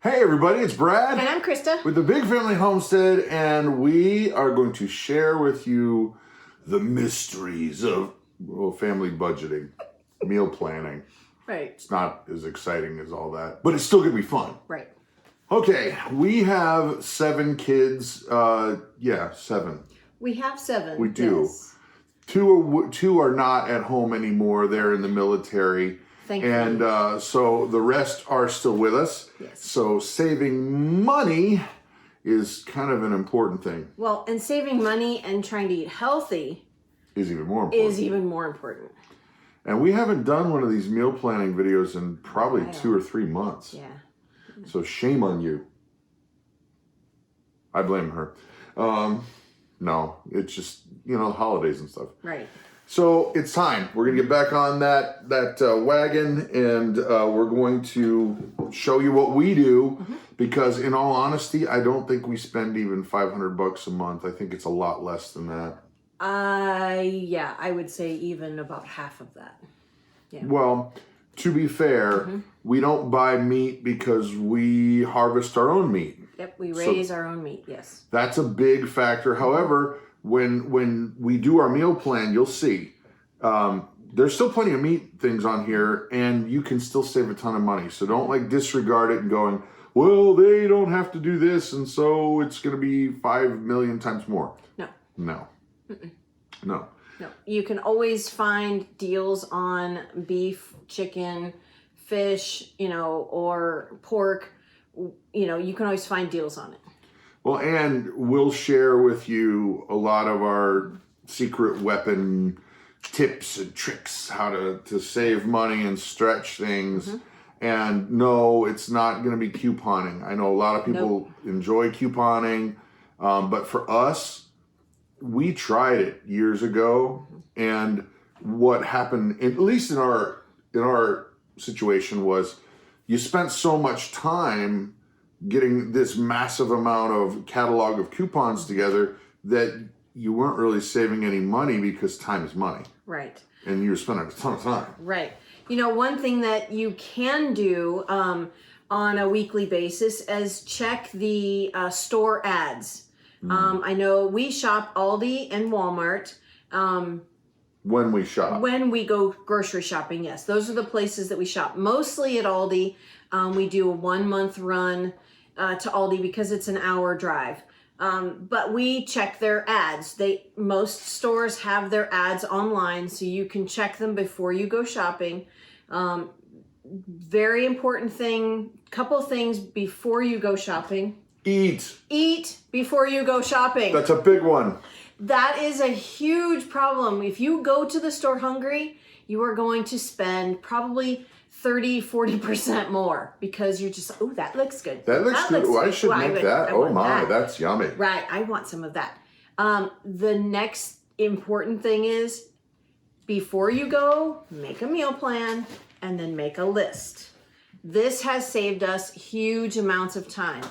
Hey everybody, it's Brad. And I'm Christa. With the Big Family Homestead, and we are going to share with you the mysteries of family budgeting, meal planning. Right. It's not as exciting as all that, but it's still going to be fun. Right. Okay, we have 7 kids. 7. We have 7. We do. Yes. Two are not at home anymore. They're in the military. Thankfully. And so the rest are still with us. Yes. So saving money is kind of an important thing. Well, and saving money and trying to eat healthy is even more important. And we haven't done one of these meal planning videos in probably 2 or 3 months. Yeah. So shame on you. I blame her. No, it's just, holidays and stuff. Right. So it's time. We're going to get back on that wagon, and we're going to show you what we do. Mm-hmm. Because in all honesty, I don't think we spend even $500 a month. I think it's a lot less than that. Yeah, I would say even about half of that. Yeah. Well, to be fair, we don't buy meat because we harvest our own meat. Yep, we raise our own meat, yes. That's a big factor. However, when we do our meal plan, you'll see there's still plenty of meat things on here, and you can still save a ton of money. So don't disregard it and going, well, they don't have to do this, and so it's going to be 5 million times more. No. No. You can always find deals on beef, chicken, fish, or pork. You can always find deals on it. Well, and we'll share with you a lot of our secret weapon tips and tricks, how to save money and stretch things. Mm-hmm. And no, it's not going to be couponing. I know a lot of people enjoy couponing, but for us, we tried it years ago, and what happened, at least in our situation, was you spent so much time getting this massive amount of catalog of coupons together that you weren't really saving any money, because time is money. Right. And you were spending a ton of time. Right. One thing that you can do on a weekly basis is check the store ads. I know we shop Aldi and Walmart. When we shop. When we go grocery shopping, yes. Those are the places that we shop. Mostly at Aldi. We do a 1-month run to Aldi because it's an hour drive. But we check their ads. Most stores have their ads online, so you can check them before you go shopping. Very important thing, couple things before you go shopping. Eat before you go shopping. That's a big one. That is a huge problem. If you go to the store hungry, you are going to spend probably 30-40% more, because you're just, that looks good. That looks good. I should make that. Oh my, that's yummy. Right, I want some of that. The next important thing is, before you go, make a meal plan and then make a list. This has saved us huge amounts of time.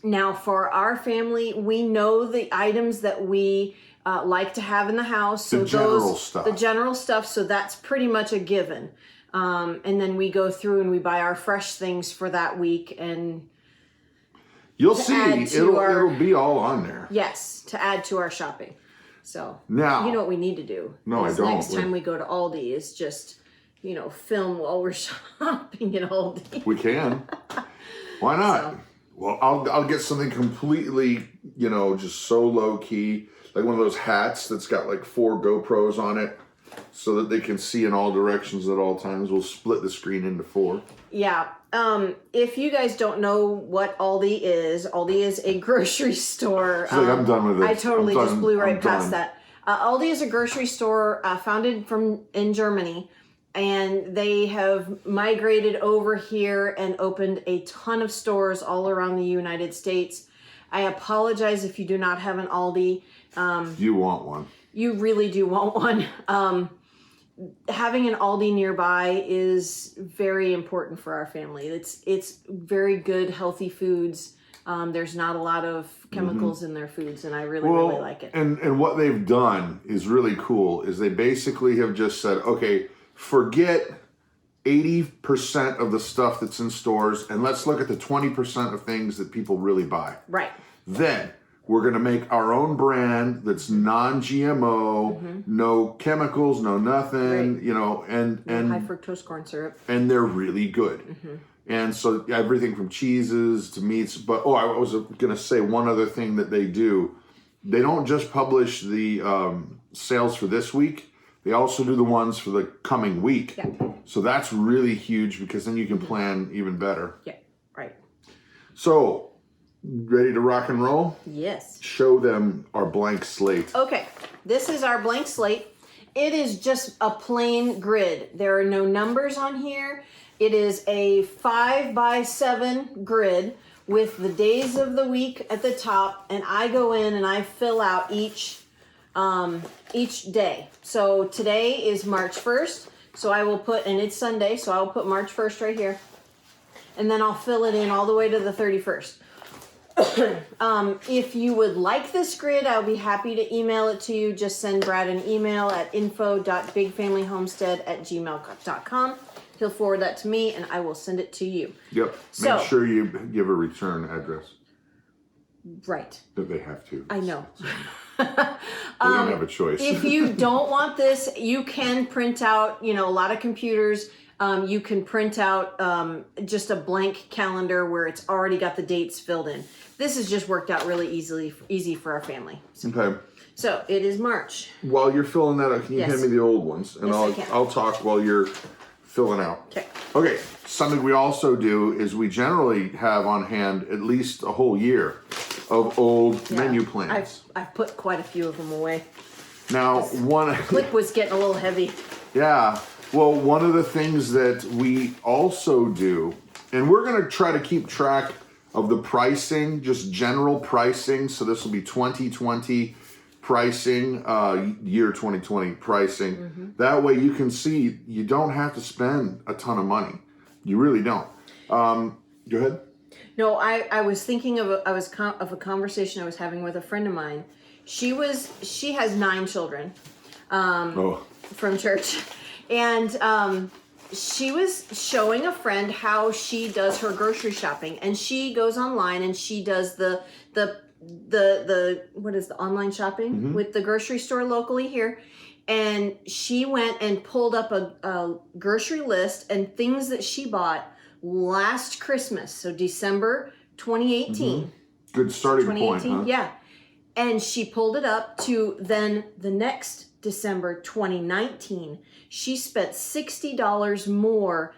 Now, for our family, we know the items that we like to have in the house. So the general stuff. So that's pretty much a given. And then we go through and we buy our fresh things for that week, and you'll see it'll be all on there. Yes, to add to our shopping. So now, you know what we need to do? No, I don't. Next time we go to Aldi is just film while we're shopping at Aldi. We can. Why not? So, well, I'll get something completely, just so low key, like one of those hats that's got like 4 GoPros on it, so that they can see in all directions at all times. We'll split the screen into 4. Yeah. If you guys don't know what Aldi is a grocery store. I'm done with it. I totally just blew right past that. Aldi is a grocery store founded in Germany. And they have migrated over here and opened a ton of stores all around the United States. I apologize if you do not have an Aldi. You want one. You really do want one. Having an Aldi nearby is very important for our family. It's very good, healthy foods. There's not a lot of chemicals in their foods, and I really like it. And what they've done is really cool, is they basically have just said, okay, forget 80% of the stuff that's in stores, and let's look at the 20% of things that people really buy. Right. Then we're going to make our own brand that's non-GMO, no chemicals, no nothing, Right. you know, and High fructose corn syrup. and they're really good. And so everything from cheeses to meats. But I was going to say one other thing that they do. They don't just publish the sales for this week. They also do the ones for the coming week. Yeah. So that's really huge because then you can plan even better. Yeah. Right. So, ready to rock and roll? Yes. Show them our blank slate. Okay. This is our blank slate. It is just a plain grid. There are no numbers on here. It is a 5x7 grid with the days of the week at the top, and I go in and I fill out each day. So today is March 1st, so I will put, and it's Sunday, so I'll put March 1st right here, and then I'll fill it in all the way to the 31st. If you would like this grid, I'll be happy to email it to you. Just send Brad an email at info.bigfamilyhomestead@gmail.com. He'll forward that to me, and I will send it to you. Yep. So, make sure you give a return address. Right. That they have to. I know. They don't have a choice. If you don't want this, you can print out, a lot of computers, you can print out just a blank calendar where it's already got the dates filled in. This has just worked out really easy for our family. Okay. So it is March. While you're filling that out, can you Yes. hand me the old ones? And Yes, I can. I'll talk while you're filling out. Okay. Okay. Something we also do is we generally have on hand at least a whole year of old menu plans. I've put quite a few of them away. Now, Clip was getting a little heavy. Yeah. Well, one of the things that we also do, and we're going to try to keep track of the pricing, just general pricing. So this will be 2020 pricing, year 2020 pricing. That way you can see you don't have to spend a ton of money. You really don't. Go ahead. No, I was thinking of a conversation I was having with a friend of mine. She has 9 children from church, and she was showing a friend how she does her grocery shopping, and she goes online and she does the what is the online shopping with the grocery store locally here. And she went and pulled up a grocery list and things that she bought last Christmas, so December 2018. Good starting point, huh? Yeah. And she pulled it up to then the next December 2019. She spent $60 more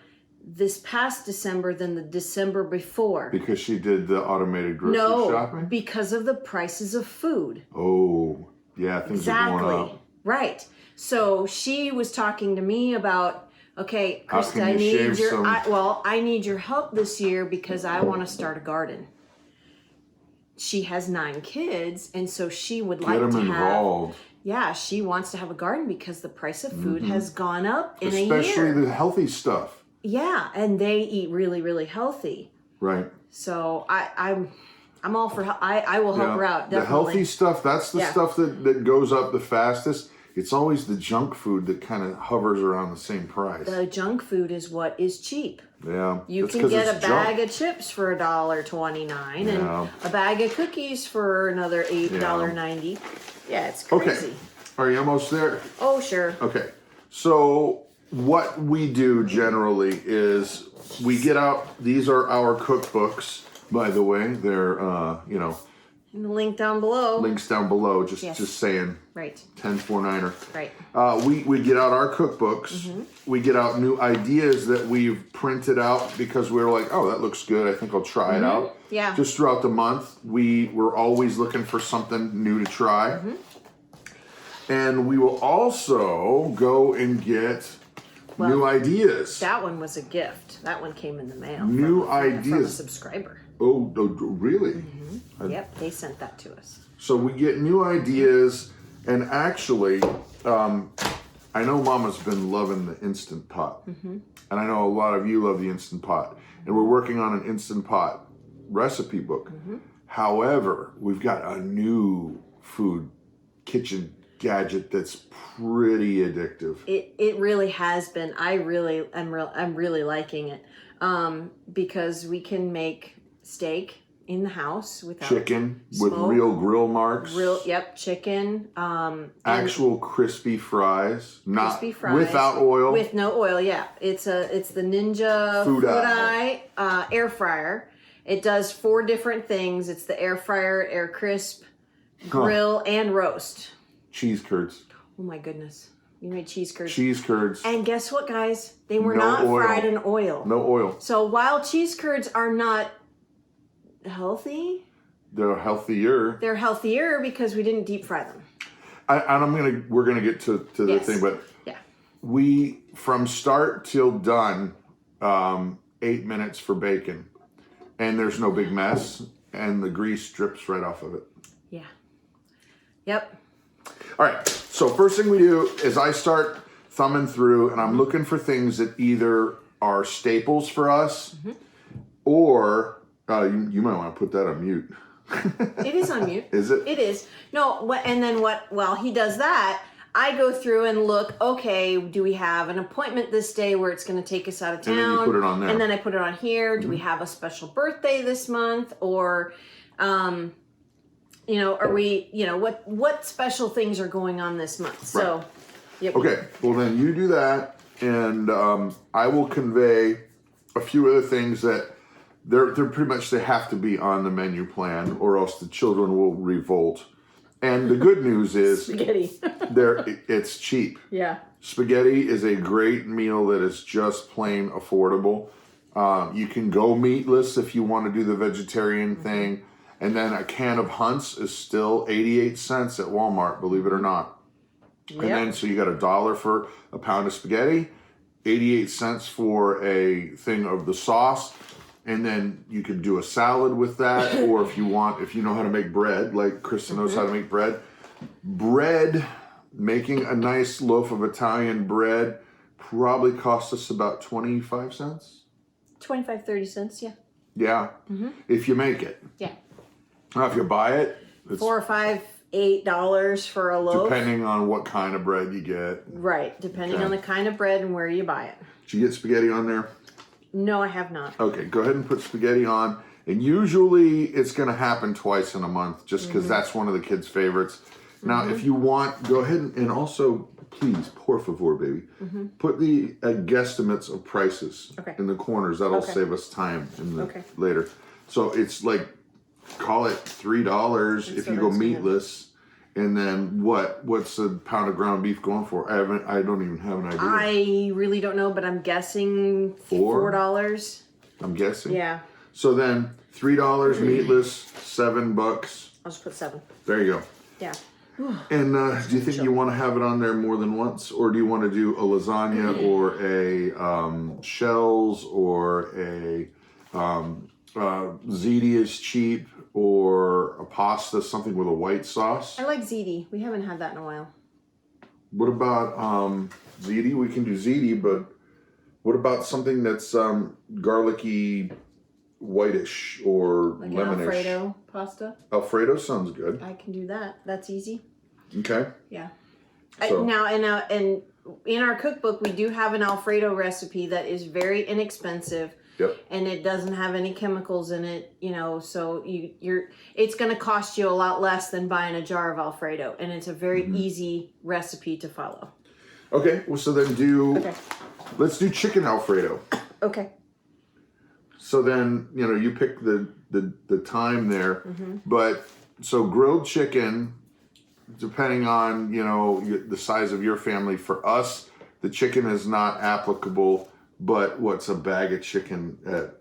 this past December than the December before. Because she did the automated grocery shopping? Because of the prices of food. Oh, yeah, things are going up. Right. So she was talking to me about, okay, Christa, I need your help this year because I want to start a garden. She has 9 kids, and so she would like to have involved. Yeah, she wants to have a garden because the price of food has gone up in a year. Especially the healthy stuff. Yeah, and they eat really, really healthy. Right. So I'm all for. I will help her out. Definitely. The healthy stuff. That's the stuff that goes up the fastest. It's always the junk food that kind of hovers around the same price. The junk food is what is cheap. Yeah. You can get a bag of chips for $1.29 and a bag of cookies for another $8.90. Yeah, it's crazy. Okay. Are you almost there? Oh, sure. Okay. So what we do generally is we get out, these are our cookbooks, by the way. They're, And the link down below. Links down below, just saying. Right. 1049er. Right. We get out our cookbooks. We get out new ideas that we've printed out because we're like, oh, that looks good. I think I'll try it out. Yeah. Just throughout the month, we're always looking for something new to try. And we will also go and get new ideas. That one was a gift. That one came in the mail. New from a ideas. subscriber. Oh, really? Yep, they sent that to us. So we get new ideas, and actually, I know Mama's been loving the Instant Pot, and I know a lot of you love the Instant Pot, and we're working on an Instant Pot recipe book. However, we've got a new food kitchen gadget that's pretty addictive. It really has been. I'm really liking it because we can make steak in the house without chicken smoke, with real grill marks. Chicken. Actual crispy fries, not crispy fries, without oil. With no oil, yeah. It's the Ninja Food Eye air fryer. It does 4 different things. It's the air fryer, air crisp, grill, and roast. Cheese curds. Oh my goodness. You made cheese curds. Cheese curds. And guess what, guys? They were not fried in oil. No oil. So while cheese curds are not healthy, they're healthier. They're healthier because we didn't deep fry them. We're gonna get to the thing, but yeah, we from start till done, 8 minutes for bacon, and there's no big mess, and the grease drips right off of it. Yeah. Yep. All right. So first thing we do is I start thumbing through, and I'm looking for things that either are staples for us, or you might want to put that on mute. It is on mute. Is it? It is. No, and then while he does that, I go through and look, okay, do we have an appointment this day where it's going to take us out of town? And then you put it on there. And then I put it on here. Do we have a special birthday this month? Or, are we, what special things are going on this month? Right. So, yep. Okay. Well, then you do that, and I will convey a few other things that they're pretty much, they have to be on the menu plan, or else the children will revolt. And the good news is spaghetti. It's cheap. Yeah. Spaghetti is a great meal that is just plain affordable. You can go meatless if you want to do the vegetarian thing. And then a can of Hunt's is still 88 cents at Walmart, believe it or not. Yep. And then so you got $1 for a pound of spaghetti, 88 cents for a thing of the sauce. And then you could do a salad with that, or if you know how to make bread, like Christa knows how to make bread. Making a nice loaf of Italian bread probably costs us about 25 cents. 25, 30 cents, yeah. Yeah, if you make it. Yeah. Now, if you buy it, it's $4 or $5, $8 for a loaf. Depending on what kind of bread you get. Right, depending on the kind of bread and where you buy it. Did you get spaghetti on there? No, I have not. Okay, go ahead and put spaghetti on. And usually it's going to happen twice in a month just because that's one of the kids' favorites. Now, if you want, go ahead and also, please, por favor, baby, put the guesstimates of prices in the corners. That'll save us time later. So it's like, call it $3 if you go meatless. And then what's a pound of ground beef going for? I don't even have an idea. I really don't know, but I'm guessing $4. I'm guessing. Yeah. So then $3 meatless, $7. I'll just put 7. There you go. Yeah. And do you think you want to have it on there more than once, or do you want to do a lasagna or a shells or a ziti is cheap, or a pasta, something with a white sauce? I like ziti. We haven't had that in a while. What about ziti? We can do ziti, but what about something that's garlicky, whitish, or like lemonish? Alfredo pasta. Alfredo sounds good. I can do that. That's easy. Okay. Yeah. So. And in our cookbook, we do have an Alfredo recipe that is very inexpensive. Yep. And it doesn't have any chemicals in it, so it's going to cost you a lot less than buying a jar of Alfredo, and it's a very easy recipe to follow. Okay, well, so then let's do chicken Alfredo. Okay. So then, you pick the time there, but so grilled chicken, depending on, the size of your family. For us, the chicken is not applicable. But what's a bag of chicken at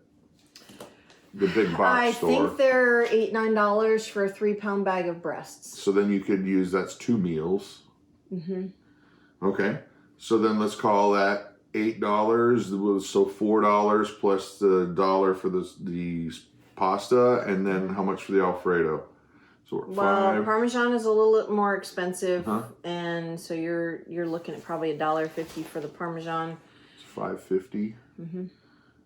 the big box store? I think they're $8, $9 for a 3-pound bag of breasts. So then you could use, that's 2 meals. Okay. So then let's call that $8. So $4 plus the $1 for the pasta, and then how much for the Alfredo? So we're $5. Parmesan is a little bit more expensive, and so you're looking at probably $1.50 for the Parmesan. $5.50.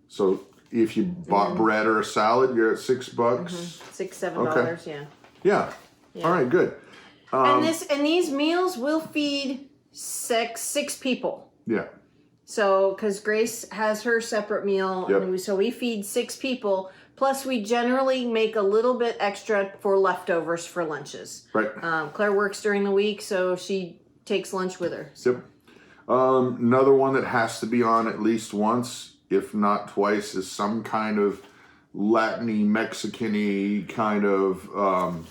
So if you bought bread or a salad, you're at $6. $6, $7, yeah. All right, good. And these meals will feed six people. Yeah. So, because Grace has her separate meal, and so we feed 6 people. Plus, we generally make a little bit extra for leftovers for lunches. Right. Claire works during the week, so she takes lunch with her. Yep. Another one that has to be on at least once, if not twice, is some kind of Latin-y, Mexican-y kind of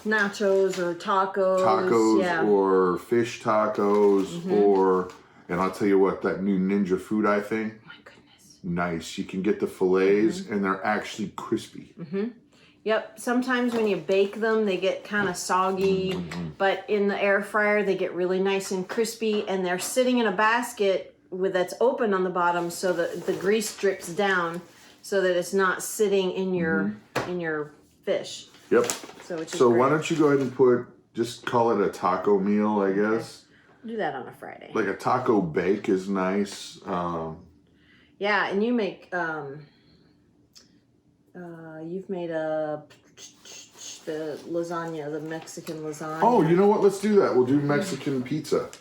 nachos or tacos. Tacos or fish tacos or, and I'll tell you what, that new Ninja Food Eye thing. My goodness. Nice. You can get the fillets and they're actually crispy. Yep. Sometimes when you bake them, they get kind of soggy, but in the air fryer, they get really nice and crispy, and they're sitting in a basket that's open on the bottom so that the grease drips down so that it's not sitting in your fish. Yep. So why don't you go ahead and just call it a taco meal, I guess. Do that on a Friday. Like a taco bake is nice. Yeah, and you make you've made the lasagna, the Mexican lasagna. Oh, you know what? Let's do that. We'll do Mexican pizza.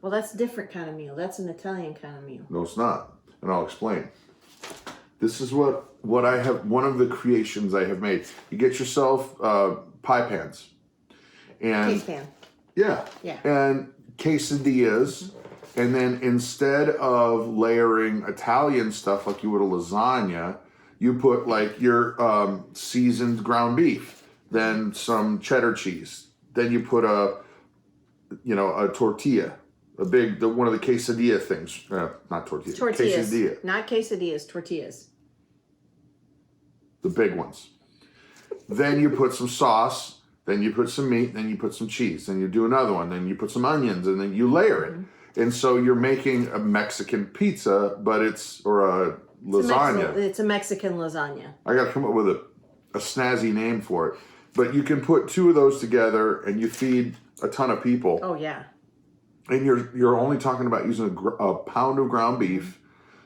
Well, that's a different kind of meal. That's an Italian kind of meal. No, it's not. And I'll explain. This is what I have, one of the creations I have made. You get yourself pie pans. And Case pan. Yeah. And quesadillas. And then instead of layering Italian stuff like you would a lasagna, you put like your seasoned ground beef, then some cheddar cheese. Then you put a tortilla. One of the quesadilla things. Not tortillas. Tortillas. Quesadilla. Not quesadillas, tortillas. The big ones. Then you put some sauce, then you put some meat, then you put some cheese, then you do another one, then you put some onions, and then you layer it. And so you're making a Mexican pizza, or a lasagna. It's a Mexican lasagna. I got to come up with a snazzy name for it. But you can put 2 of those together and you feed a ton of people. Oh, yeah. And you're only talking about using a pound of ground beef.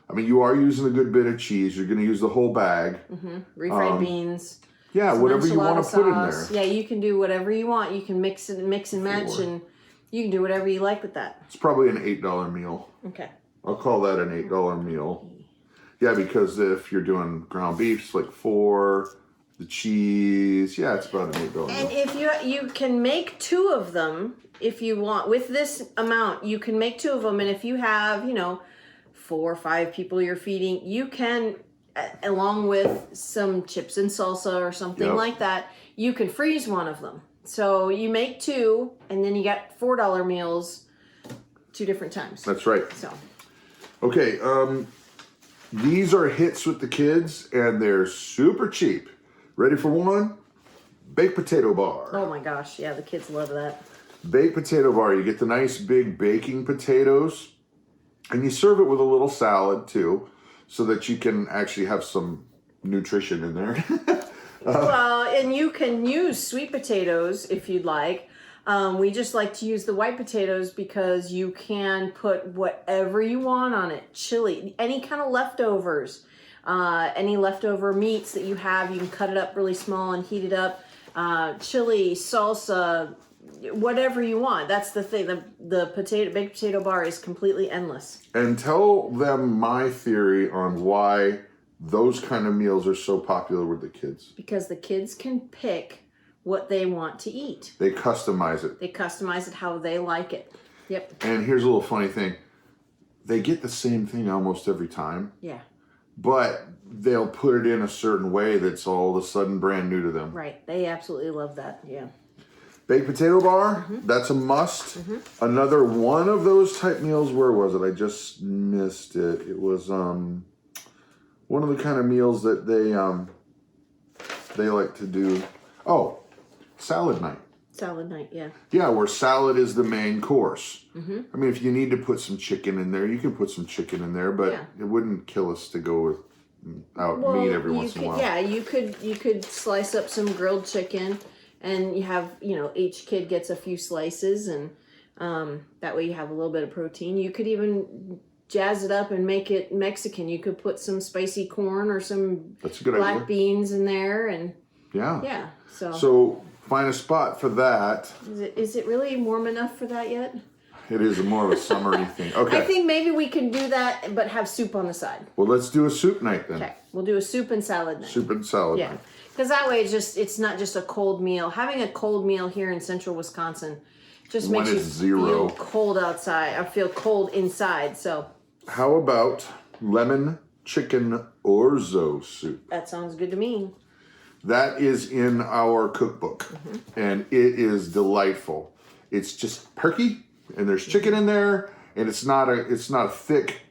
I mean, you are using a good bit of cheese. You're going to use the whole bag. Refried beans. Yeah, whatever you want to put in there. Yeah, you can do whatever you want. You can mix and match, and you can do whatever you like with that. It's probably an $8 meal. Okay. I'll call that an $8 meal. Yeah, because if you're doing ground beef, it's like $4. The cheese, yeah, it's about an $8 meal. And if you can make 2 of them if you want. With this amount, you can make 2 of them, and if you have 4 or 5 people you're feeding, you can, along with some chips and salsa or something like that, you can freeze one of them. So you make 2, and then you got $4 meals 2 different times. That's right. So. Okay, these are hits with the kids, and they're super cheap. Ready for one? Baked potato bar. Oh my gosh, yeah, the kids love that. Baked potato bar. You get the nice big baking potatoes, and you serve it with a little salad too, so that you can actually have some nutrition in there. Well, and you can use sweet potatoes if you'd like. We just like to use the white potatoes because you can put whatever you want on it. Chili, any kind of leftovers, any leftover meats that you have, you can cut it up really small and heat it up. Chili, salsa, whatever you want. That's the thing. The baked potato bar is completely endless. And tell them my theory on why those kind of meals are so popular with the kids. Because the kids can pick what they want to eat. They customize it. They customize it how they like it. Yep. And here's a little funny thing. They get the same thing almost every time. Yeah. But they'll put it in a certain way that's all of a sudden brand new to them. Right. They absolutely love that. Yeah. Baked potato bar, that's a must. Another one of those type meals, where was it? I just missed it. It was one of the kind of meals that they like to do. Oh, salad night. Salad night, yeah. Yeah, where salad is the main course. I mean, if you need to put some chicken in there, you can put some chicken in there, but it wouldn't kill us to go without meat every once in a while. Yeah, you could slice up some grilled chicken, and you have, each kid gets a few slices, and that way you have a little bit of protein. You could even jazz it up and make it Mexican. You could put some spicy corn or some That's a good black idea. beans in there, and yeah. yeah. So find a spot for that. Is it really warm enough for that yet? It is more of a summery thing. Okay. I think maybe we can do that, but have soup on the side. Well, let's do a soup night then. Okay, we'll do a soup and salad night. Soup and salad Yeah, night. because that way it's not just a cold meal. Having a cold meal here in central Wisconsin just When makes you it's 0. feel cold outside. I feel cold inside, so. How about lemon chicken orzo soup? That sounds good to me. That is in our cookbook, and it is delightful. It's just perky, and there's chicken in there, and it's not a thick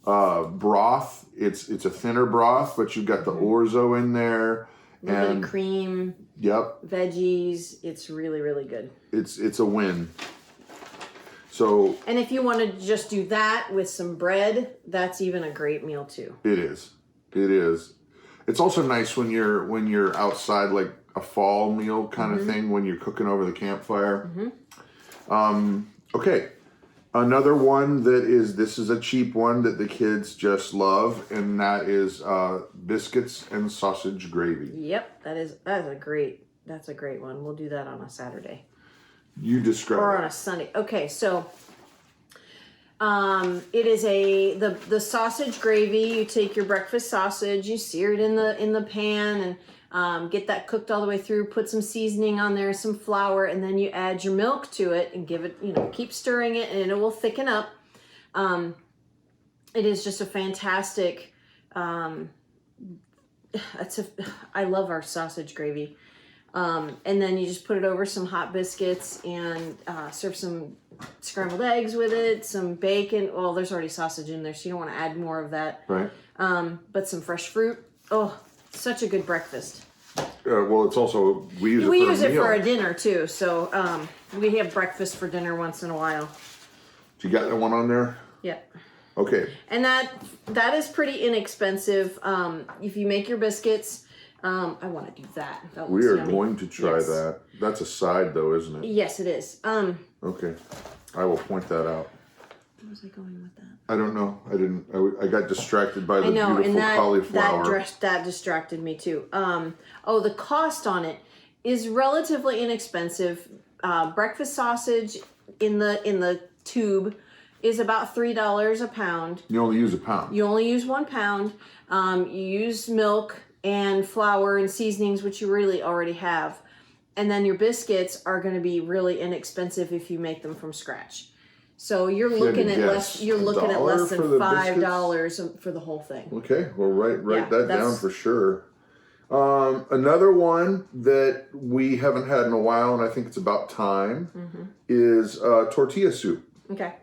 broth. It's a thinner broth, but you've got the orzo in there, A little bit of cream, yep, veggies. It's really, really good. it's a win. So And if you want to just do that with some bread, that's even a great meal too. it is. It's also nice when you're outside, like a fall meal kind of thing, when you're cooking over the campfire. Okay, another one this is a cheap one that the kids just love, and that is biscuits and sausage gravy. Yep, that's a great one. We'll do that on a Saturday. You describe Or it. on a Sunday. Okay, so it is the sausage gravy. You take your breakfast sausage, you sear it in the pan, and get that cooked all the way through. Put some seasoning on there, some flour, and then you add your milk to it and give it, keep stirring it, and it will thicken up. It is just a fantastic. I love our sausage gravy. And then you just put it over some hot biscuits and serve some scrambled eggs with it, some bacon. Well, there's already sausage in there, so you don't want to add more of that. Right. But some fresh fruit. Oh, such a good breakfast. Well, it's also we use it meal. for a dinner too. So we have breakfast for dinner once in a while. You got that one on there? Yep. Okay. And that is pretty inexpensive. If you make your biscuits. I want to do that. That We looks are yummy. going to try that. That's a side though, isn't it? Yes, it is. Okay. I will point that out. Where was I going with that? I don't know. I didn't. I got distracted by the I know, beautiful and cauliflower. that distracted me too. The cost on it is relatively inexpensive. Breakfast sausage in the tube is about $3 a pound. You only use a pound. You only use 1 pound. You use milk and flour and seasonings, which you really already have. And then your biscuits are going to be really inexpensive if you make them from scratch. So you're looking at less. You're looking at less than $5 for the whole thing. Okay, well write that down that's- for sure. Another one that we haven't had in a while, and I think it's about time, is tortilla soup. Okay.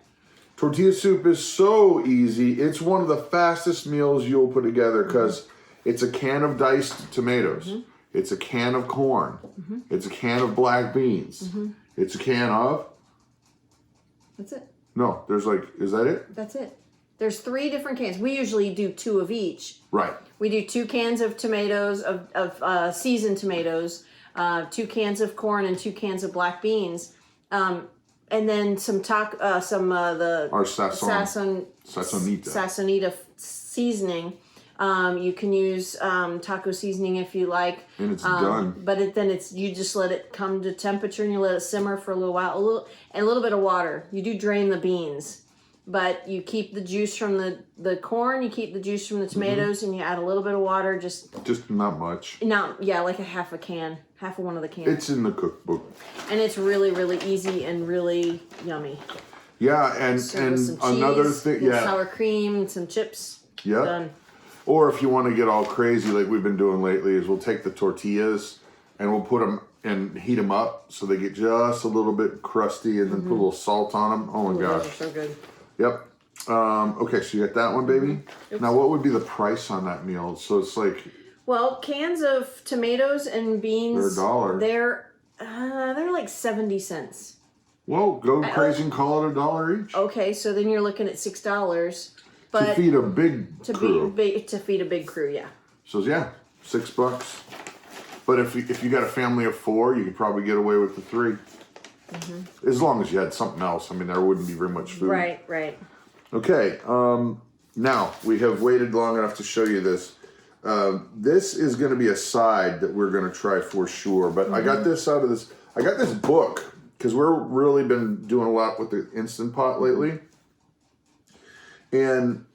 Tortilla soup is so easy. It's one of the fastest meals you'll put together because it's a can of diced tomatoes. It's a can of corn. It's a can of black beans. It's a can of... That's it. No, there's is that it? That's it. There's 3 different cans. We usually do 2 of each. Right. We do 2 cans of tomatoes, of seasoned tomatoes, 2 cans of corn, and 2 cans of black beans. And then some Our Sazonita seasoning. You can use taco seasoning if you like. And it's done. But you just let it come to temperature and you let it simmer for a little while. A little bit of water. You do drain the beans. But you keep the juice from the corn, you keep the juice from the tomatoes, and you add a little bit of water. Just not much. Like half of one of the cans. It's in the cookbook. And it's really, really easy and really yummy. Yeah, and Some cheese, another thing, sour cream, and some chips. Yeah. Done. Or if you want to get all crazy like we've been doing lately, is we'll take the tortillas and we'll put them and heat them up so they get just a little bit crusty, and then put a little salt on them. Oh my gosh. Those are so good. Yep. Okay, so you got that one, baby. Now, what would be the price on that meal? So it's like... Well, cans of tomatoes and beans... They're $1. They're like 70 cents. Well, go crazy and call it $1 each. Okay, so then you're looking at $6. But to feed a big crew. To feed a big crew, yeah. So yeah, $6. But if you got a family of 4, you could probably get away with the 3. As long as you had something else. I mean, there wouldn't be very much food. Right. Okay, now we have waited long enough to show you this. This is going to be a side that we're going to try for sure. But I got this out of this. I got this book because we're really been doing a lot with the Instant Pot lately, and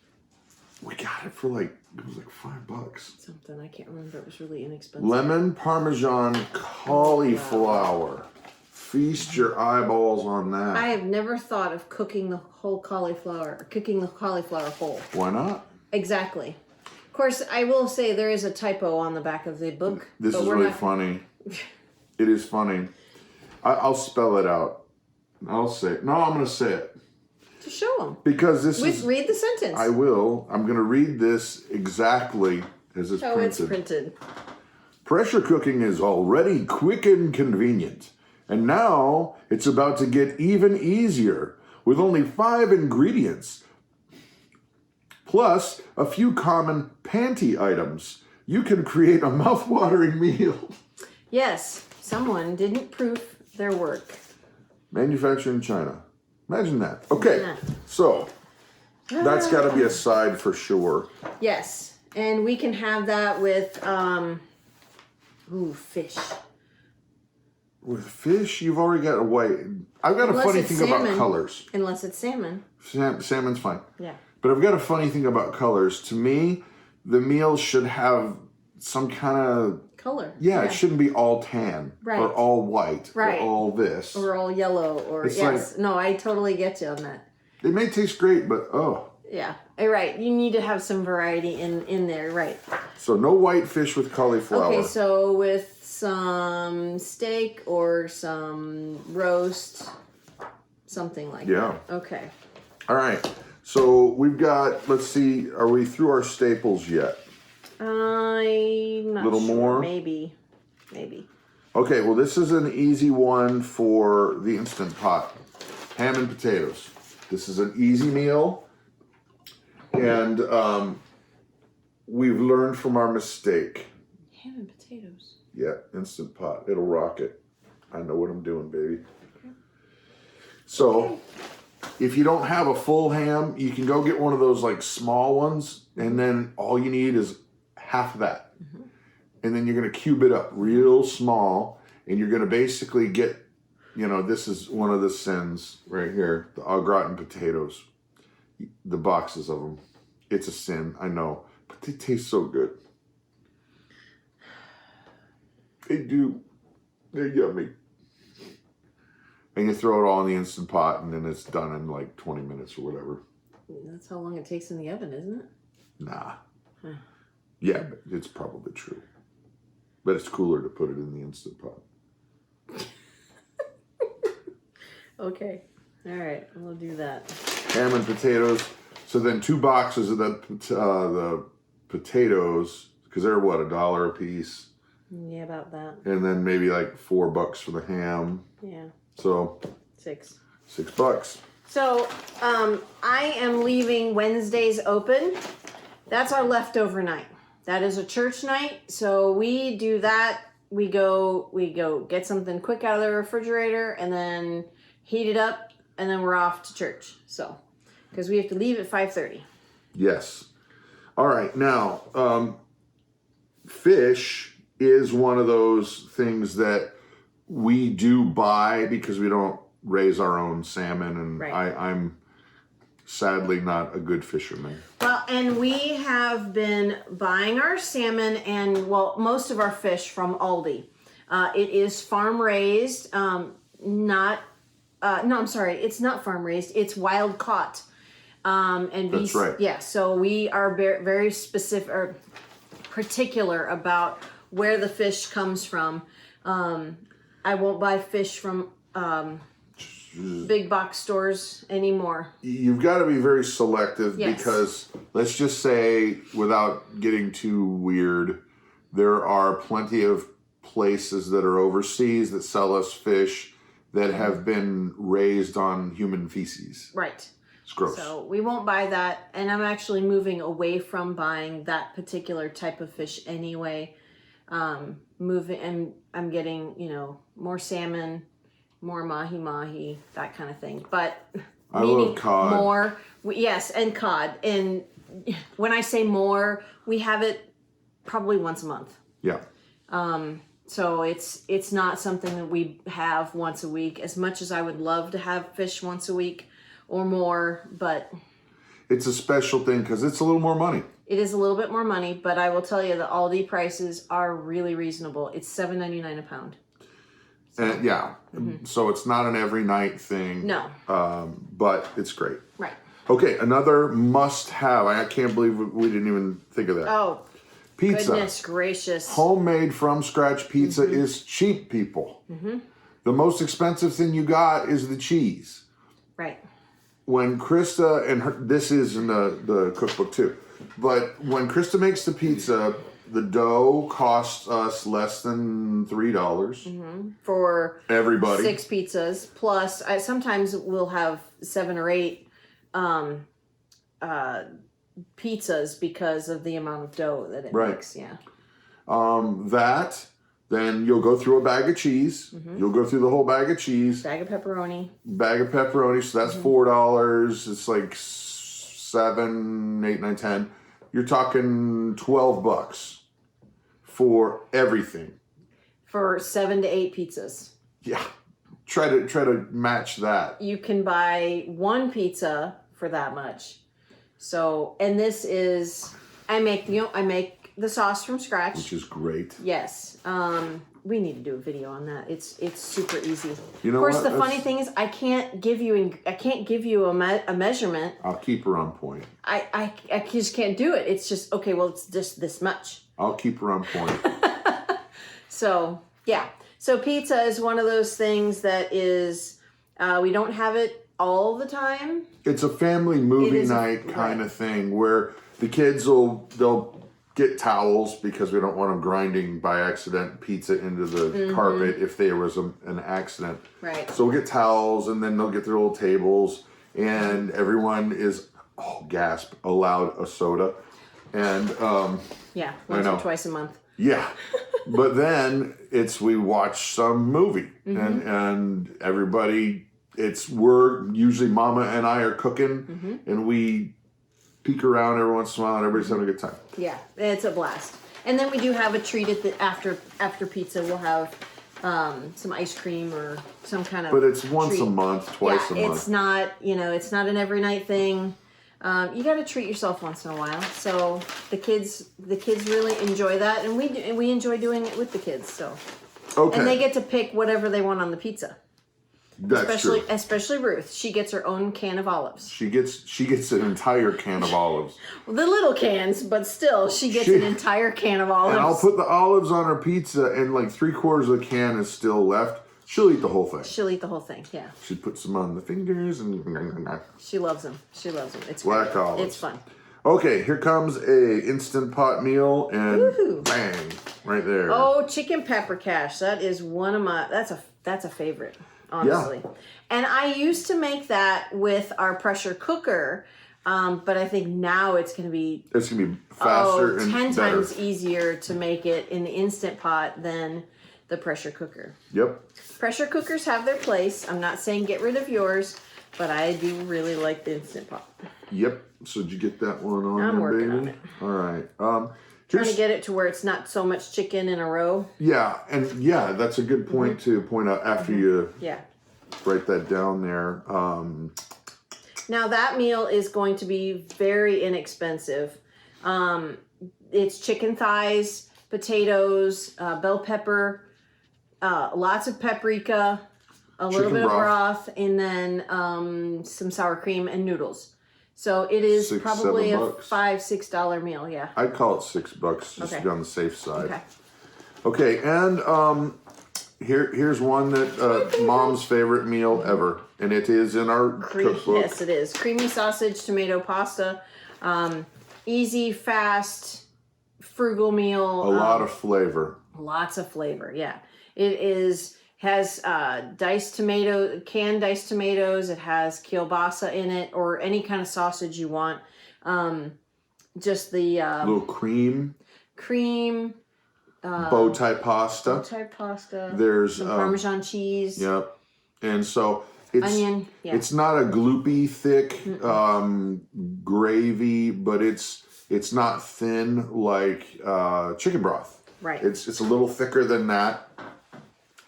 we got it for it was like $5. Something I can't remember. It was really inexpensive. Lemon Parmesan cauliflower. Feast your eyeballs on that. I have never thought of cooking the whole cauliflower, or cooking the cauliflower whole. Why not? Exactly. Of course, I will say there is a typo on the back of the book. This is really funny. It is funny. I'll spell it out. I'll say it. No, I'm going to say it. To show them. Because this is... Read the sentence. I will. I'm going to read this exactly as it's printed. It's printed. Pressure cooking is already quick and convenient. And now it's about to get even easier with only 5 ingredients. Plus a few common panty items. You can create a mouth-watering meal. Yes, someone didn't proof their work. Manufactured in China. Imagine that. Okay, so that's got to be a side for sure. Yes, and we can have that with, fish. With fish, you've already got a white. I've got a funny thing about colors. Unless it's salmon. Salmon's fine. Yeah. But I've got a funny thing about colors. To me, the meal should have some kind of color. Yeah, it shouldn't be all tan or all white or all this. Or all yellow or it's no, I totally get you on that. It may taste great, but Yeah, right. You need to have some variety in there, right? So no white fish with cauliflower. Okay, so with some steak or some roast, something like that. Okay. All right. So we've got, let's see, are we through our staples yet? I'm not Little sure. more? Maybe. Okay, well this is an easy one for the Instant Pot. Ham and potatoes. This is an easy meal. And we've learned from our mistake. Ham and potatoes. Yeah, Instant Pot. It'll rock it. I know what I'm doing, baby. Okay. So, if you don't have a full ham, you can go get one of those small ones, and then all you need is half of that. Mm-hmm. And then you're going to cube it up real small, and you're going to basically get, this is one of the sins right here, the au gratin potatoes. The boxes of them. It's a sin, I know, but they taste so good. They do. They're yummy. And you throw it all in the Instant Pot, and then it's done in 20 minutes or whatever. That's how long it takes in the oven, isn't it? Nah. Huh. Yeah, it's probably true. But it's cooler to put it in the Instant Pot. Okay. All right. We'll do that. Ham and potatoes. So then 2 boxes of the potatoes, because they're $1 a piece. Yeah, about that. And then maybe $4 for the ham. Yeah. So $6. So I am leaving Wednesdays open. That's our leftover night. That is a church night. So we do that. We go get something quick out of the refrigerator and then heat it up, and then we're off to church. So because we have to leave at 5:30. Yes. All right. Now, fish is one of those things that we do buy because we don't raise our own salmon, and I'm sadly not a good fisherman. Well, and we have been buying our salmon and, most of our fish from Aldi. It is farm raised, it's not farm raised, it's wild caught. That's right. Yeah, so we are very specific or particular about where the fish comes from. I won't buy fish from big box stores anymore. You've got to be very selective because let's just say, without getting too weird, there are plenty of places that are overseas that sell us fish that have been raised on human feces. Right. It's gross. So we won't buy that, and I'm actually moving away from buying that particular type of fish anyway. And I'm getting, more salmon, more mahi, that kind of thing. But I love cod. More, yes, and cod. And when I say more, we have it probably once a month. Yeah. So it's not something that we have once a week, as much as I would love to have fish once a week or more, but It's a special thing because it's a little more money. it is a little bit more money, but I will tell you the Aldi prices are really reasonable. It's $7.99 a pound. And yeah, so it's not an every night thing. No. But it's great. Right. Okay, another must-have. I can't believe we didn't even think of that. Oh, Pizza. goodness gracious. Homemade from scratch pizza is cheap, people. The most expensive thing you got is the cheese. Right. When Christa, and this is in the cookbook too, but when Christa makes the pizza, the dough costs us less than $3 For everybody. 6 pizzas, plus sometimes we'll have 7 or 8 pizzas because of the amount of dough that it makes. Yeah. Then you'll go through a bag of cheese. You'll go through the whole bag of cheese. Bag of pepperoni. So that's $4. It's like 7, 8, 9, 10. You're talking $12 for everything. For 7 to 8 pizzas. Yeah. Try to match that. You can buy 1 pizza for that much. So, and this is, I make the sauce from scratch. Which is great. Yes. We need to do a video on that. It's super easy. You know of course, what? the funny thing is, I can't give you a measurement. I'll keep her on point. I just can't do it. It's just okay. Well, it's just this much. I'll keep her on point. So yeah. So pizza is one of those things that is we don't have it all the time. It's a family movie night kind of thing where the kids they'll get towels because we don't want them grinding by accident pizza into the carpet if there was an accident. Right. So we'll get towels and then they'll get their little tables and everyone is, gasp, allowed a soda. And yeah, once or twice a month. Yeah. But then we watch some movie and everybody, we're usually Mama and I are cooking and we peek around every once in a while and everybody's having a good time. Yeah, it's a blast. And then we do have a treat after pizza. We'll have some ice cream or some kind of. But it's once treat. a month, twice a month. It's not it's not an every night thing. You got to treat yourself once in a while. So the kids really enjoy that, and we enjoy doing it with the kids. So and they get to pick whatever they want on the pizza. That's true. Especially Ruth. She gets her own can of olives. She gets an entire can of olives. Well, the little cans, but still, she gets an entire can of olives. And I'll put the olives on her pizza, and like 3/4 of the can is still left. She'll eat the whole thing. She'll eat the whole thing. Yeah. She puts them on the fingers and. She loves them. It's black great. olives. It's fun. Okay, here comes a instant pot meal, and Woohoo. bang, right there. Oh, chicken paprikash. That is one of my. That's a favorite. Honestly. Yeah. And I used to make that with our pressure cooker, but I think now it's going to be faster and 10 better. times easier to make it in the Instant Pot than the pressure cooker. Yep. Pressure cookers have their place. I'm not saying get rid of yours, but I do really like the Instant Pot. Yep. So did you get that one on I'm there, working baby? on it. All right. Trying to get it to where it's not so much chicken in a row. Yeah, and that's a good point to point out after you write that down there. Now that meal is going to be very inexpensive. It's chicken thighs, potatoes, bell pepper, lots of paprika, a little bit of broth, and then some sour cream and noodles. So it is probably a $5-6 meal, yeah. I'd call it $6 just to be on the safe side. Okay. Okay, and here's one that Mom's favorite meal ever, and it is in our cookbook. Yes, it is. Creamy sausage, tomato pasta. Easy, fast, frugal meal. A lot of flavor. Lots of flavor, yeah. It has diced tomato, canned diced tomatoes. It has kielbasa in it, or any kind of sausage you want. Just the little cream, bow tie pasta. There's some Parmesan cheese. Yep, and so it's onion. Yeah. It's not a gloopy thick gravy, but it's It's not thin like chicken broth. Right. It's a little thicker than that,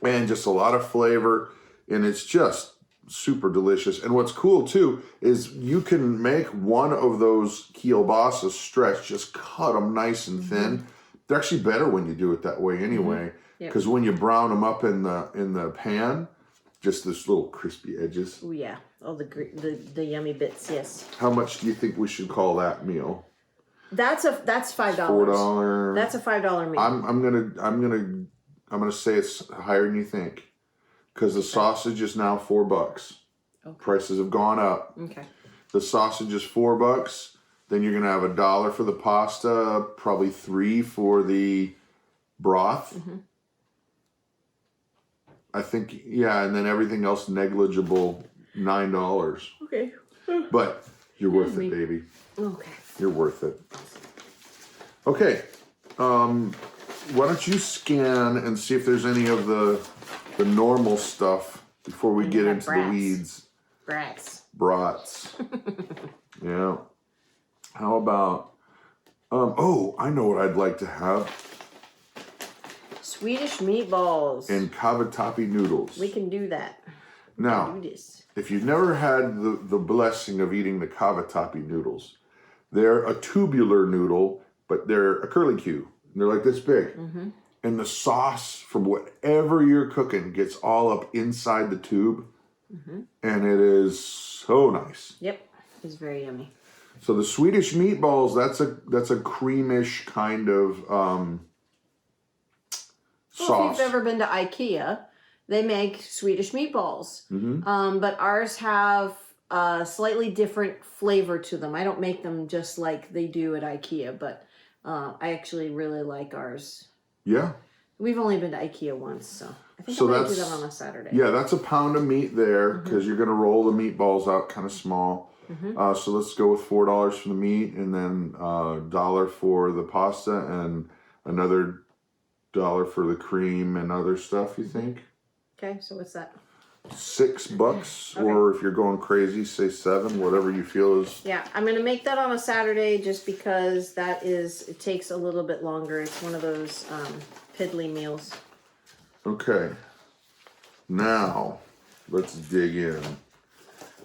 and just a lot of flavor, and it's just super delicious. And what's cool too is you can make one of those kielbasa stretch, just cut them nice and thin. They're actually better when you do it that way anyway, because when you brown them up in the pan, just this little crispy edges. Oh yeah, all the yummy bits. Yes. How much do you think we should call that meal? That's $5. $4. That's a $5 meal. I'm gonna say it's higher than you think, because the sausage is now $4. Okay. Prices have gone up. Okay. The sausage is $4. Then you're gonna have $1 for the pasta, probably $3 for the broth. I think, yeah, and then everything else negligible, $9. Okay. But you're worth it, baby. Okay. You're worth it. Okay. Why don't you scan and see if there's any of the normal stuff before we get into the weeds. Brats. Yeah. How about, oh, I know what I'd like to have. Swedish meatballs. And cavatappi noodles. We can do that. Now, do this. if you've never had the blessing of eating the cavatappi noodles, they're a tubular noodle, but they're a curlicue. They're like this big. And the sauce from whatever you're cooking gets all up inside the tube. And it is so nice. Yep. It's very yummy. So the Swedish meatballs, that's a creamish kind of sauce. Well, if you've ever been to IKEA, they make Swedish meatballs. But ours have a slightly different flavor to them. I don't make them just like they do at IKEA, but I actually really like ours. Yeah. We've only been to IKEA once, so I think I'm going to do that on a Saturday. Yeah, that's a pound of meat there, because you're going to roll the meatballs out kind of small. So let's go with $4 for the meat, and then $1 for the pasta, and another $1 for the cream and other stuff, you think? Okay, so what's that? $6, or if you're going crazy, say $7, whatever you feel is. Yeah, I'm going to make that on a Saturday just because it takes a little bit longer. It's one of those piddly meals. Okay. Now, let's dig in.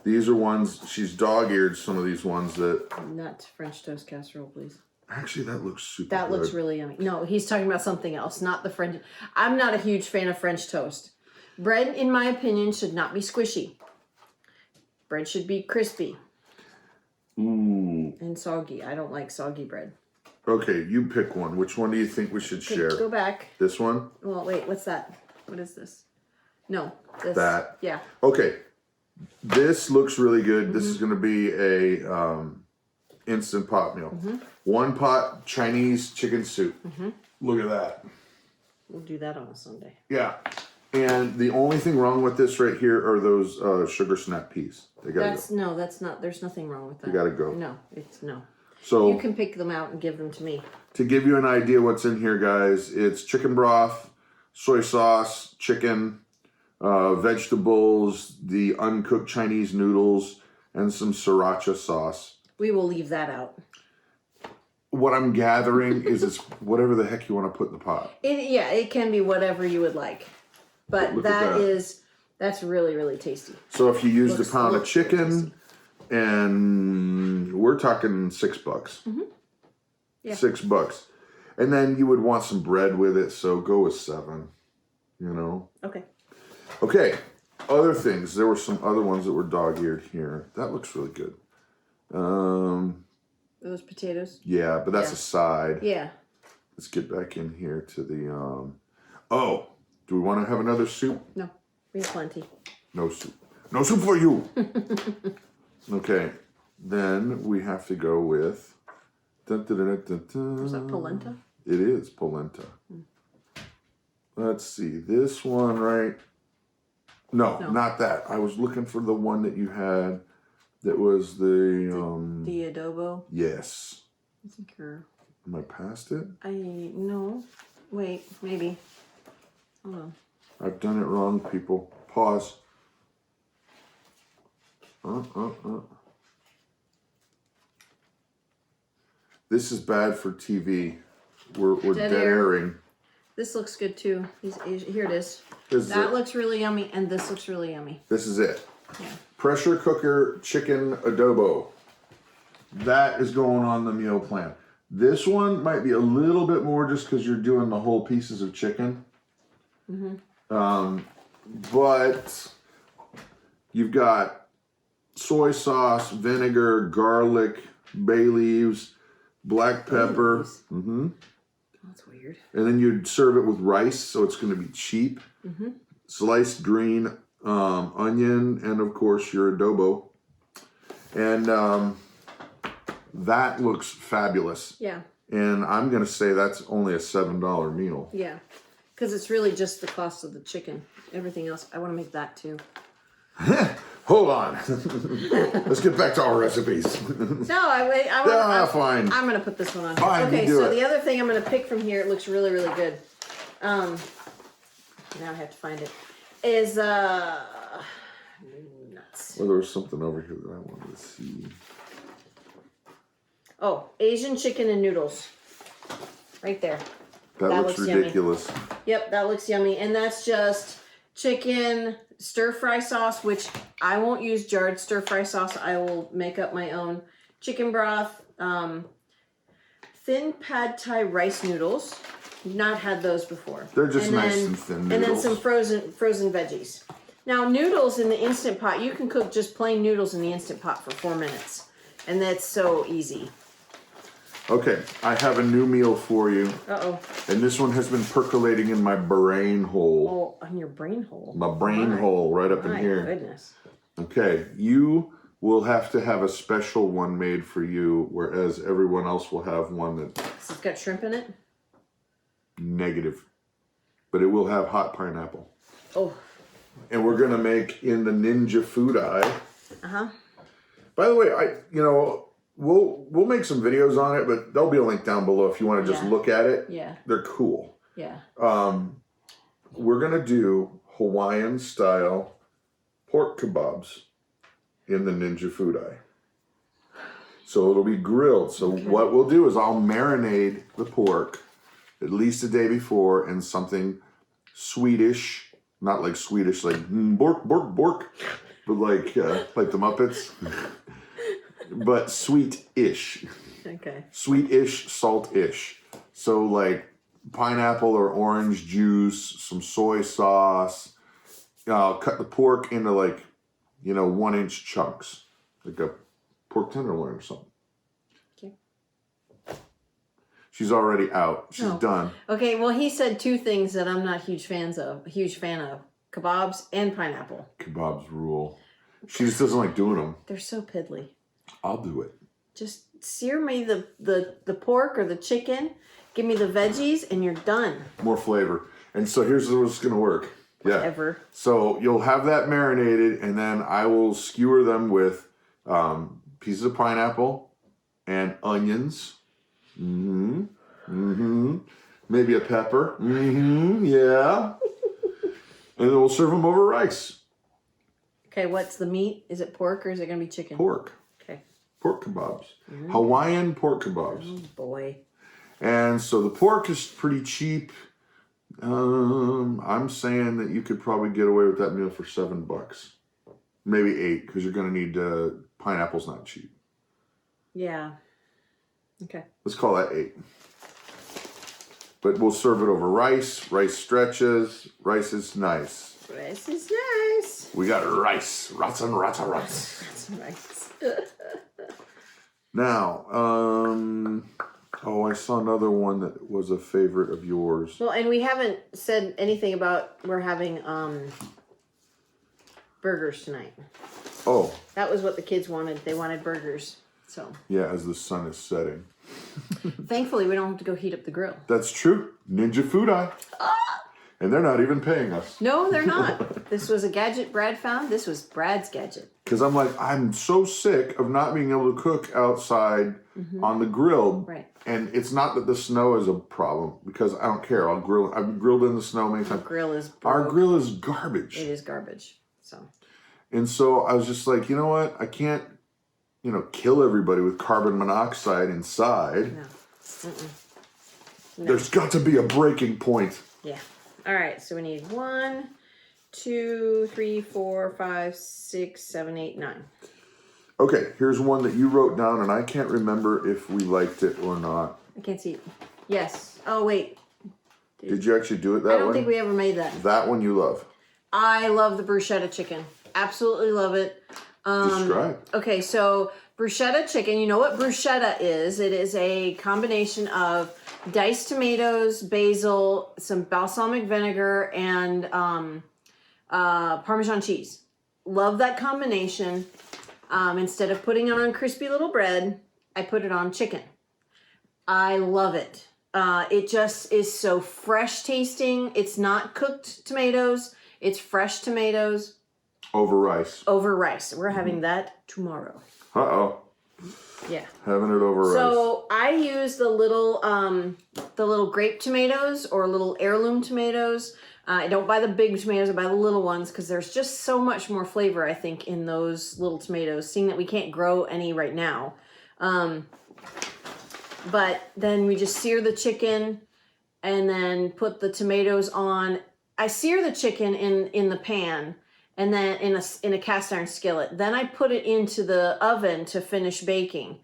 These are ones, she's dog-eared some of these ones that... Nut French toast casserole, please. Actually, that looks super That good. looks really yummy. No, he's talking about something else, not the French. I'm not a huge fan of French toast. Bread, in my opinion, should not be squishy. Bread should be crispy. Ooh. And soggy. I don't like soggy bread. Okay, you pick one. Which one do you think we should share? Go back. This one? Well, wait, what's that? What is this? No. This. That. Yeah. Okay. This looks really good. This is going to be a instant pot meal. 1 pot Chinese chicken soup. Look at that. We'll do that on a Sunday. Yeah. And the only thing wrong with this right here are those sugar snap peas. They gotta go. No, that's not. There's nothing wrong with that. They gotta go. No, it's no. So You can pick them out and give them to me. to give you an idea what's in here, guys, it's chicken broth, soy sauce, chicken, vegetables, the uncooked Chinese noodles, and some sriracha sauce. We will leave that out. What I'm gathering is it's whatever the heck you want to put in the pot. It can be whatever you would like. But Look at that. that's really, really tasty. So if you used Looks- a pound of looks really chicken, and we're talking $6. Yeah. $6. And then you would want some bread with it, so go with 7. You know? Okay. Okay. Other things. There were some other ones that were dog-eared here. That looks really good. Those potatoes? Yeah, but that's a side. Yeah. Let's get back in here to the oh, do we want to have another soup? No. We have plenty. No soup. No soup for you. Okay. Then we have to go with Is that polenta? It is polenta. Let's see. This one, right? No, not that. I was looking for the one that you had that was the The adobo? yes. I think you're... Am I past it? No. Wait, maybe. Hold on. I've done it wrong, people. Pause. This is bad for TV. We're dead airing. This looks good too. Here it is. That looks really yummy, and this looks really yummy. This is it. Yeah. Pressure cooker chicken adobo. That is going on the meal plan. This one might be a little bit more just because you're doing the whole pieces of chicken. But you've got soy sauce, vinegar, garlic, bay leaves, black pepper. That's weird. And then you'd serve it with rice, so it's going to be cheap. Sliced green onion, and of course your adobo. And that looks fabulous. Yeah. And I'm going to say that's only a $7 meal. Yeah. Because it's really just the cost of the chicken. Everything else, I want to make that too. Hold on. Let's get back to our recipes. No, fine. I'm going to put this one on. Fine, Okay, so the other thing I'm going to pick from here, it looks really, really good. Now I have to find it. Is nuts. Well, there was something over here that I wanted to see. Oh, Asian chicken and noodles. Right there. That looks ridiculous. Yummy. Yep, that looks yummy. And that's just chicken stir-fry sauce, which I won't use jarred stir-fry sauce. I will make up my own. Chicken broth, thin pad thai rice noodles. Not had those before. They're just nice and thin noodles. And then some frozen veggies. Now, noodles in the Instant Pot, you can cook just plain noodles in the Instant Pot for 4 minutes. And that's so easy. Okay, I have a new meal for you. Uh-oh. And this one has been percolating in my brain hole. Oh, on your brain hole. My brain hole right up in here. My goodness. Okay, you will have to have a special one made for you, whereas everyone else will have one that... It's got shrimp in it? Negative. But it will have hot pineapple. Oh. And we're going to make in the Ninja Food Eye. Uh-huh. By the way, we'll make some videos on it, but there'll be a link down below if you want to just look at it. Yeah. They're cool. Yeah. We're going to do Hawaiian style pork kabobs in the Ninja Food Eye. So it'll be grilled. So what we'll do is I'll marinate the pork at least a day before in something Swedish, not like Swedish, like bork, bork, bork, but like the Muppets. But sweet-ish. Okay. Sweet-ish, salt-ish. So like pineapple or orange juice, some soy sauce. I'll cut the pork into 1-inch chunks. Like a pork tenderloin or something. Okay. She's already out. She's done. Okay, well he said two things that I'm not a huge fan of. Kabobs and pineapple. Kabobs rule. She just doesn't like doing them. They're so piddly. I'll do it. Just sear me the pork or the chicken. Give me the veggies and you're done. More flavor. And so here's what's going to work. Yeah. Whatever. So you'll have that marinated and then I will skewer them with pieces of pineapple and onions. Maybe a pepper. Yeah. And then we'll serve them over rice. Okay, what's the meat? Is it pork or is it going to be chicken? Pork. Okay. Pork kebabs. Hawaiian pork kebabs. Oh, boy. And so the pork is pretty cheap. I'm saying that you could probably get away with that meal for $7. Maybe $8 because you're going to need pineapple's not cheap. Yeah. Okay. Let's call that $8. But we'll serve it over rice. Rice stretches. Rice is nice. Rice is nice. We got rice. Rice and rice. That's nice. Now, I saw another one that was a favorite of yours. Well, and we haven't said anything about we're having burgers tonight. Oh. That was what the kids wanted. They wanted burgers. So. Yeah, as the sun is setting. Thankfully, we don't have to go heat up the grill. That's true. Ninja Food Eye. And they're not even paying us. No, they're not. This was a gadget Brad found. This was Brad's gadget. Because I'm so sick of not being able to cook outside on the grill. Right. And it's not that the snow is a problem because I don't care. I'll grill. I've grilled in the snow many times. Our grill is garbage. It is garbage. So. And so I was just like, you know what? I can't you know, kill everybody with carbon monoxide inside. No. No. There's got to be a breaking point. Yeah. All right. So we need 1, 2, 3, 4, 5, 6, 7, 8, 9. Okay, here's one that you wrote down, and I can't remember if we liked it or not. I can't see it. Yes. Oh, wait. Did you actually do it that way? I don't think we ever made that. That one you love. I love the bruschetta chicken. Absolutely love it. Describe. Okay, so bruschetta chicken, you know what bruschetta is. It is a combination of diced tomatoes, basil, some balsamic vinegar, and Parmesan cheese. Love that combination. Instead of putting it on crispy little bread, I put it on chicken. I love it. It just is so fresh tasting. It's not cooked tomatoes. It's fresh tomatoes. Over rice. Over rice. We're having that tomorrow. Uh-oh. Yeah. Having it over rice. So I use the little grape tomatoes or little heirloom tomatoes. I don't buy the big tomatoes. I buy the little ones because there's just so much more flavor, I think, in those little tomatoes, seeing that we can't grow any right now. But then we just sear the chicken and then put the tomatoes on. I sear the chicken in the pan and then in a cast iron skillet. Then I put it into the oven to finish baking.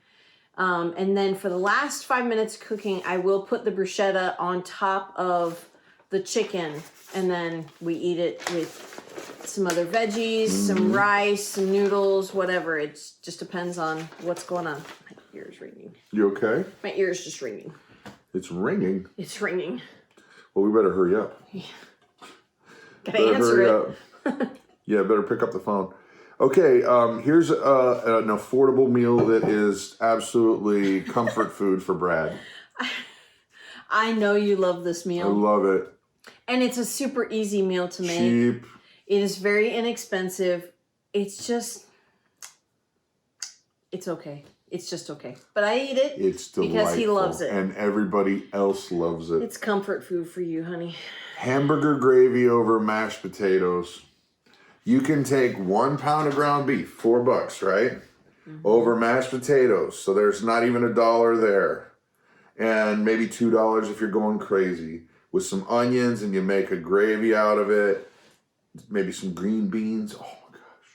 And then for the last 5 minutes cooking, I will put the bruschetta on top of the chicken, and then we eat it with some other veggies, some rice, some noodles, whatever. It just depends on what's going on. My ear's ringing. You okay? My ear's just ringing. It's ringing. It's ringing. Well, we better hurry up. Yeah. Gotta answer it. Yeah, better pick up the phone. Okay, here's an affordable meal that is absolutely comfort food for Brad. I know you love this I meal. love it. And it's a super easy meal to make. Cheap. It is very inexpensive. It's okay. It's just okay. But I eat it It's delightful. because he loves it. And everybody else loves it. It's comfort food for you, honey. Hamburger gravy over mashed potatoes. You can take 1 pound of ground beef, $4, right? Over mashed potatoes. So there's not even $1 there. And maybe $2 if you're going crazy. With some onions, and you make a gravy out of it. Maybe some green beans. Oh my gosh.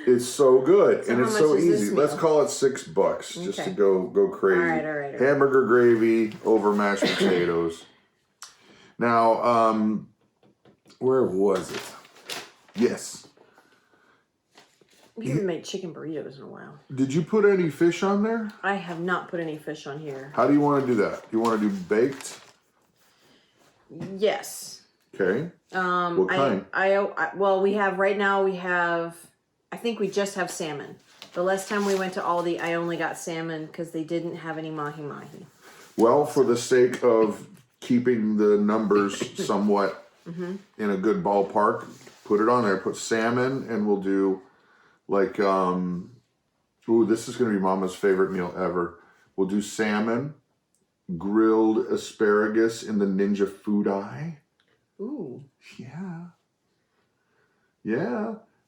It's so good. So and how it's much so is this easy. meal? Let's call it $6 just to Okay. go crazy. All right. Hamburger gravy over mashed potatoes. Now, where was it? Yes. We haven't made chicken burritos in a while. Did you put any fish on there? I have not put any fish on here. How do you want to do that? Do you want to do baked? Yes. Okay. What kind? Well, we have right now. I think we just have salmon. The last time we went to Aldi, I only got salmon because they didn't have any mahi-mahi. Well, for the sake of keeping the numbers somewhat in a good ballpark, put it on there. Put salmon, and we'll do like this is gonna be Mama's favorite meal ever. We'll do salmon, grilled asparagus in the Ninja Food Eye. Ooh. Yeah.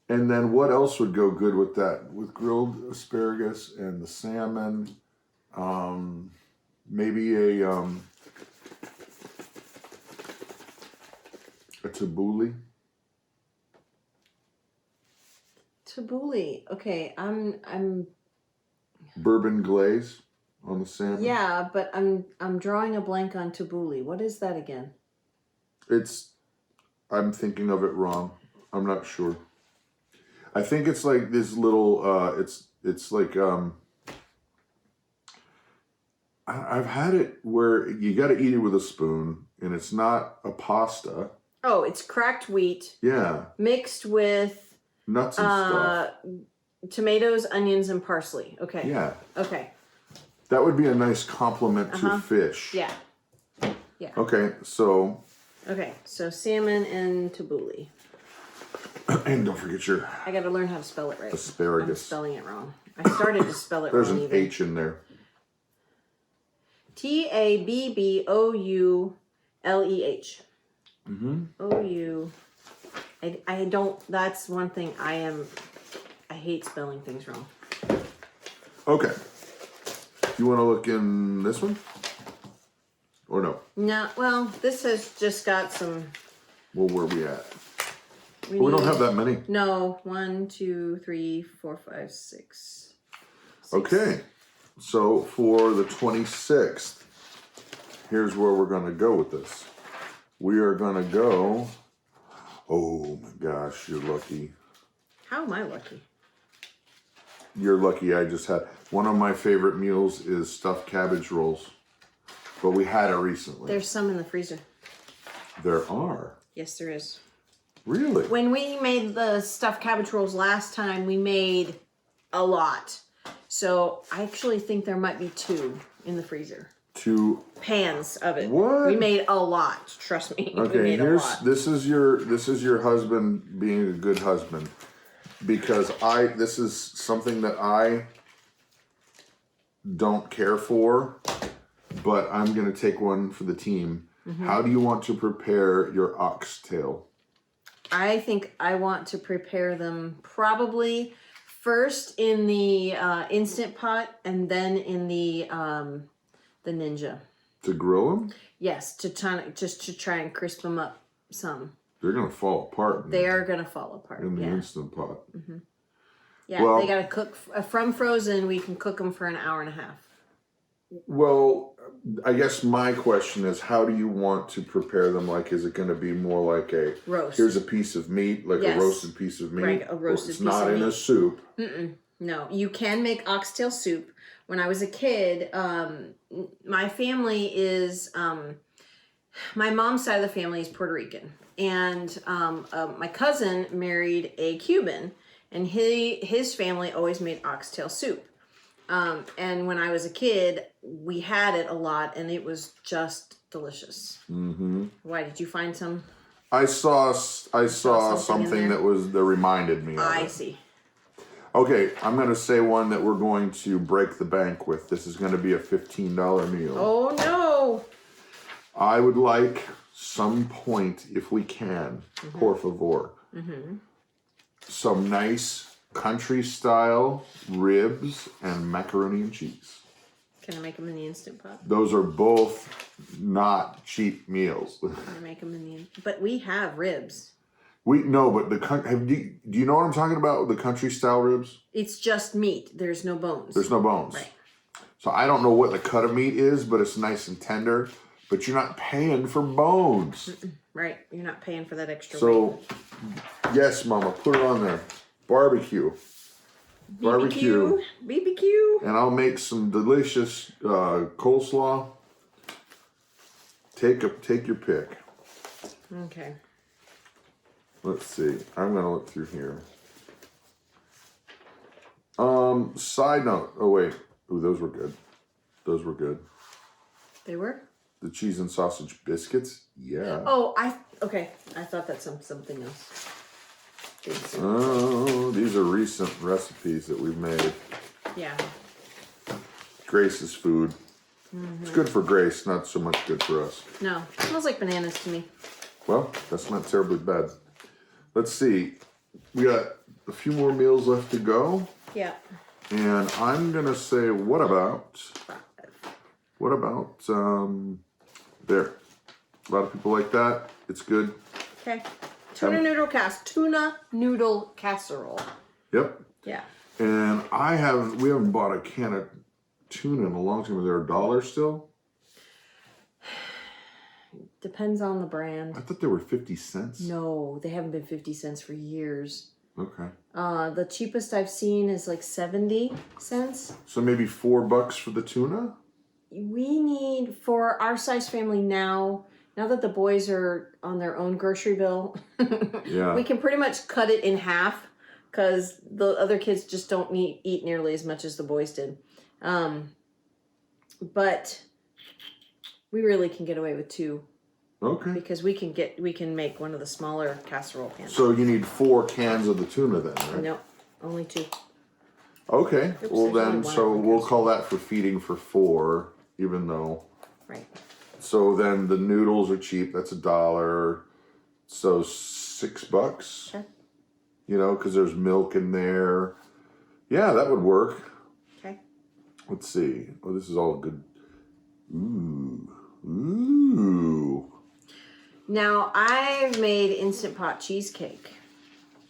And then what else would go good with that? With grilled asparagus and the salmon, maybe a tabbouleh. Tabbouleh. Okay, I'm. Bourbon glaze on the salmon. Yeah, but I'm drawing a blank on tabbouleh. What is that again? I'm thinking of it wrong. I'm not sure. I think it's like this little. It's like I've had it where you got to eat it with a spoon, and it's not a pasta. Oh, it's cracked wheat. Yeah. Mixed with Nuts and stuff. Tomatoes, onions, and parsley. Okay. Yeah. Okay. That would be a nice compliment to fish. Yeah. Yeah. Okay, so. Okay, so salmon and tabbouleh. And don't forget your. I got to learn how to spell it right. Asparagus. I'm spelling it wrong. I started to spell it There's wrong. an H in there. Tabbouleh. Mm-hmm. OU. I don't. That's one thing I am hate spelling things wrong. Okay. You want to look in this one? Or no? No, well, this has just got some... Well, where are we at? We don't have that many. No, 1, 2, 3, 4, 5, 6. Okay. So for the 26th, here's where we're going to go with this. We are going to go... Oh my gosh, you're lucky. How am I lucky? You're lucky I just had... One of my favorite meals is stuffed cabbage rolls. But we had it recently. There's some in the freezer. There are? Yes, there is. Really? When we made the stuffed cabbage rolls last time, we made a lot. So I actually think there might be 2 in the freezer. 2 pans of it. What? We made a lot, trust me. Okay, we made a lot. this is your husband being a good husband. Because this is something that I don't care for, but I'm going to take one for the team. Mm-hmm. How do you want to prepare your oxtail? I think I want to prepare them probably first in the Instant Pot and then in the Ninja. To grill them? Yes, just to try and crisp them up some. They're going to fall apart. They are going to fall apart. In the Instant Pot. Mm-hmm. Yeah, well, they got to cook from frozen. We can cook them for an hour and a half. Well, I guess my question is, how do you want to prepare them? Like, is it going to be more like a roast? Here's a piece of meat, like yes. a roasted piece of meat. Right, a roasted it's piece not of in meat. a soup. Mm-mm. No, you can make oxtail soup. When I was a kid, my family is, my mom's side of the family is Puerto Rican. And my cousin married a Cuban, and his family always made oxtail soup. And when I was a kid, we had it a lot, and it was just delicious. Mm-hmm. Why, did you find some? I saw something that reminded me of it. I see. Okay, I'm going to say one that we're going to break the bank with. This is going to be a $15 meal. Oh, no. I would like some point, if we can, por favor, some nice country-style ribs and macaroni and cheese. Can I make them in the Instant Pot? Those are both not cheap meals. Can I make them in the... But we have ribs. Do you know what I'm talking about? The country style ribs? It's just meat. There's no bones. There's no bones. Right. So I don't know what the cut of meat is, but it's nice and tender. But you're not paying for bones. Right. You're not paying for that extra weight. Yes, Mama, put it on there. Barbecue. BBQ. And I'll make some delicious coleslaw. Take your pick. Okay. Let's see. I'm gonna look through here. Side note. Oh wait. Ooh, those were good. They were? The cheese and sausage biscuits. Yeah. Oh, okay. I thought that's something else. Oh, these are recent recipes that we've made. Yeah. Grace's food. Mm-hmm. It's good for Grace, not so much good for us. No, it smells like bananas to me. Well, that's not terribly bad. Let's see. We got a few more meals left to go. Yeah. And I'm gonna say, what about there? A lot of people like that. It's good. Okay. Tuna noodle casserole. Yep. Yeah. And we haven't bought a can of tuna in a long time. Is there $1 still? Depends on the brand. I thought they were 50 cents. No, they haven't been 50 cents for years. Okay. The cheapest I've seen is like 70 cents. So maybe $4 for the tuna? We need, for our size family now that the boys are on their own grocery bill, yeah, we can pretty much cut it in half because the other kids just don't eat nearly as much as the boys did. But we really can get away with 2. Okay. Because we can make one of the smaller casserole pans. So you need 4 cans of the tuna then, right? No, only 2. Okay. Oops, well then, so we'll call that for feeding for 4, even though. Right. So then the noodles are cheap. That's $1. So $6. Okay. You know, because there's milk in there. Yeah, that would work. Okay. Let's see. Oh, this is all good. Ooh. Now, I've made Instant Pot cheesecake.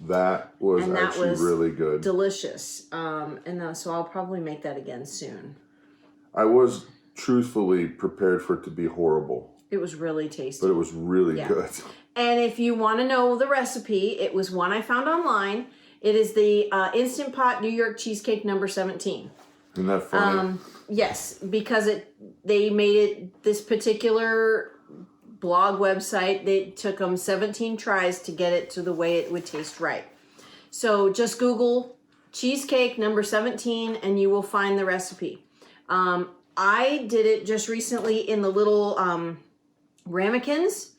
That was And that actually was really good. Delicious. So I'll probably make that again soon. I was truthfully prepared for it to be horrible. It was really tasty. But it was really good. And if you want to know the recipe, it was one I found online. It is the Instant Pot New York Cheesecake number 17. Isn't that funny? Yes, because they made it this particular blog website. They took them 17 tries to get it to the way it would taste right. So just Google cheesecake number 17 and you will find the recipe. I did it just recently in the little ramekins.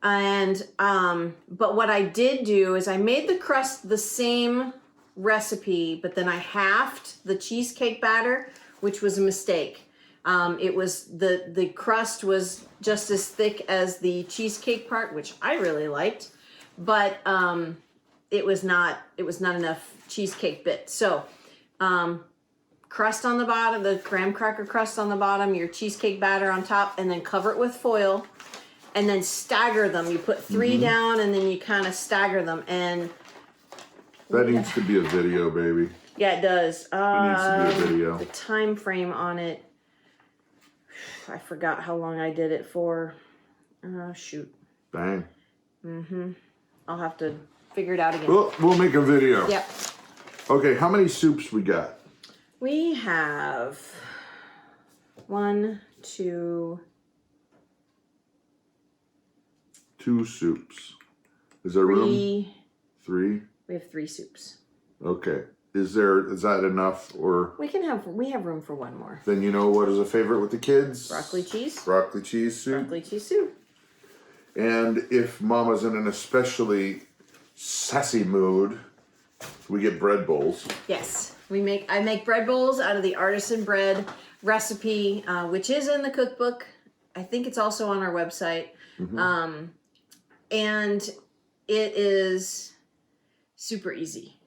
And but what I did do is I made the crust the same recipe, but then I halved the cheesecake batter, which was a mistake. It was the crust was just as thick as the cheesecake part, which I really liked, but it was not enough cheesecake bit. So crust on the bottom, the graham cracker crust on the bottom, your cheesecake batter on top, and then cover it with foil. And then stagger them. You put 3 down, and then you kind of stagger them. And that needs to be a video, baby. Yeah, it does. It needs to be a video. The time frame on it, I forgot how long I did it for. Shoot. Dang. I'll have to figure it out again. Well, we'll make a video. Yep. Okay, how many soups we got? We have 1, 2. 2 soups. Is there room? 3? We have 3 soups. Okay. Is that enough, or? We have room for 1 more. Then you know what is a favorite with the kids? Broccoli cheese. Broccoli cheese soup. Broccoli cheese soup. And if Mama's in an especially sassy mood, we get bread bowls. Yes, I make bread bowls out of the artisan bread recipe, which is in the cookbook. I think it's also on our website. And it is super easy.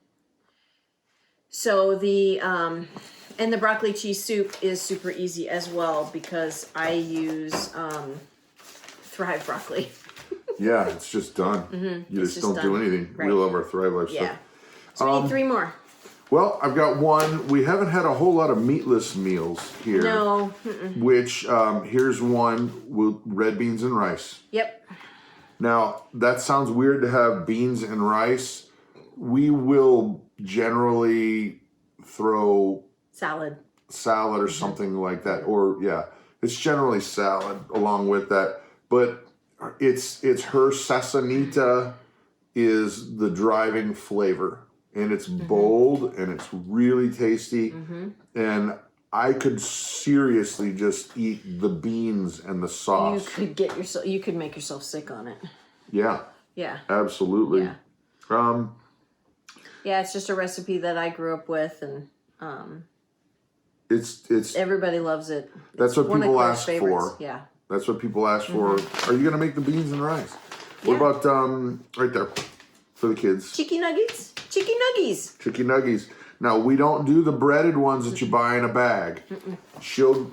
So and the broccoli cheese soup is super easy as well because I use Thrive broccoli. Yeah, it's just done. You just don't do anything. Right. We love our Thrive Life Yeah. stuff. So we need 3 more. Well, I've got 1. We haven't had a whole lot of meatless meals here. No. Which, here's one with red beans and rice. Yep. Now, that sounds weird to have beans and rice. We will generally throw Salad or something like that. Or, yeah, it's generally salad along with that. But it's her sasanita is the driving flavor. And it's bold and it's really tasty. And I could seriously just eat the beans and the sauce. You could make yourself sick on it. Yeah. Yeah. Absolutely. Yeah. Yeah, it's just a recipe that I grew up with, and it's everybody loves it. That's what people ask for. Yeah. That's what people ask for. Are you gonna make the beans and rice? What about right there for the kids? Chicken nuggets. Chicken nuggies. Chicken nuggies. Now we don't do the breaded ones that you buy in a bag. She'll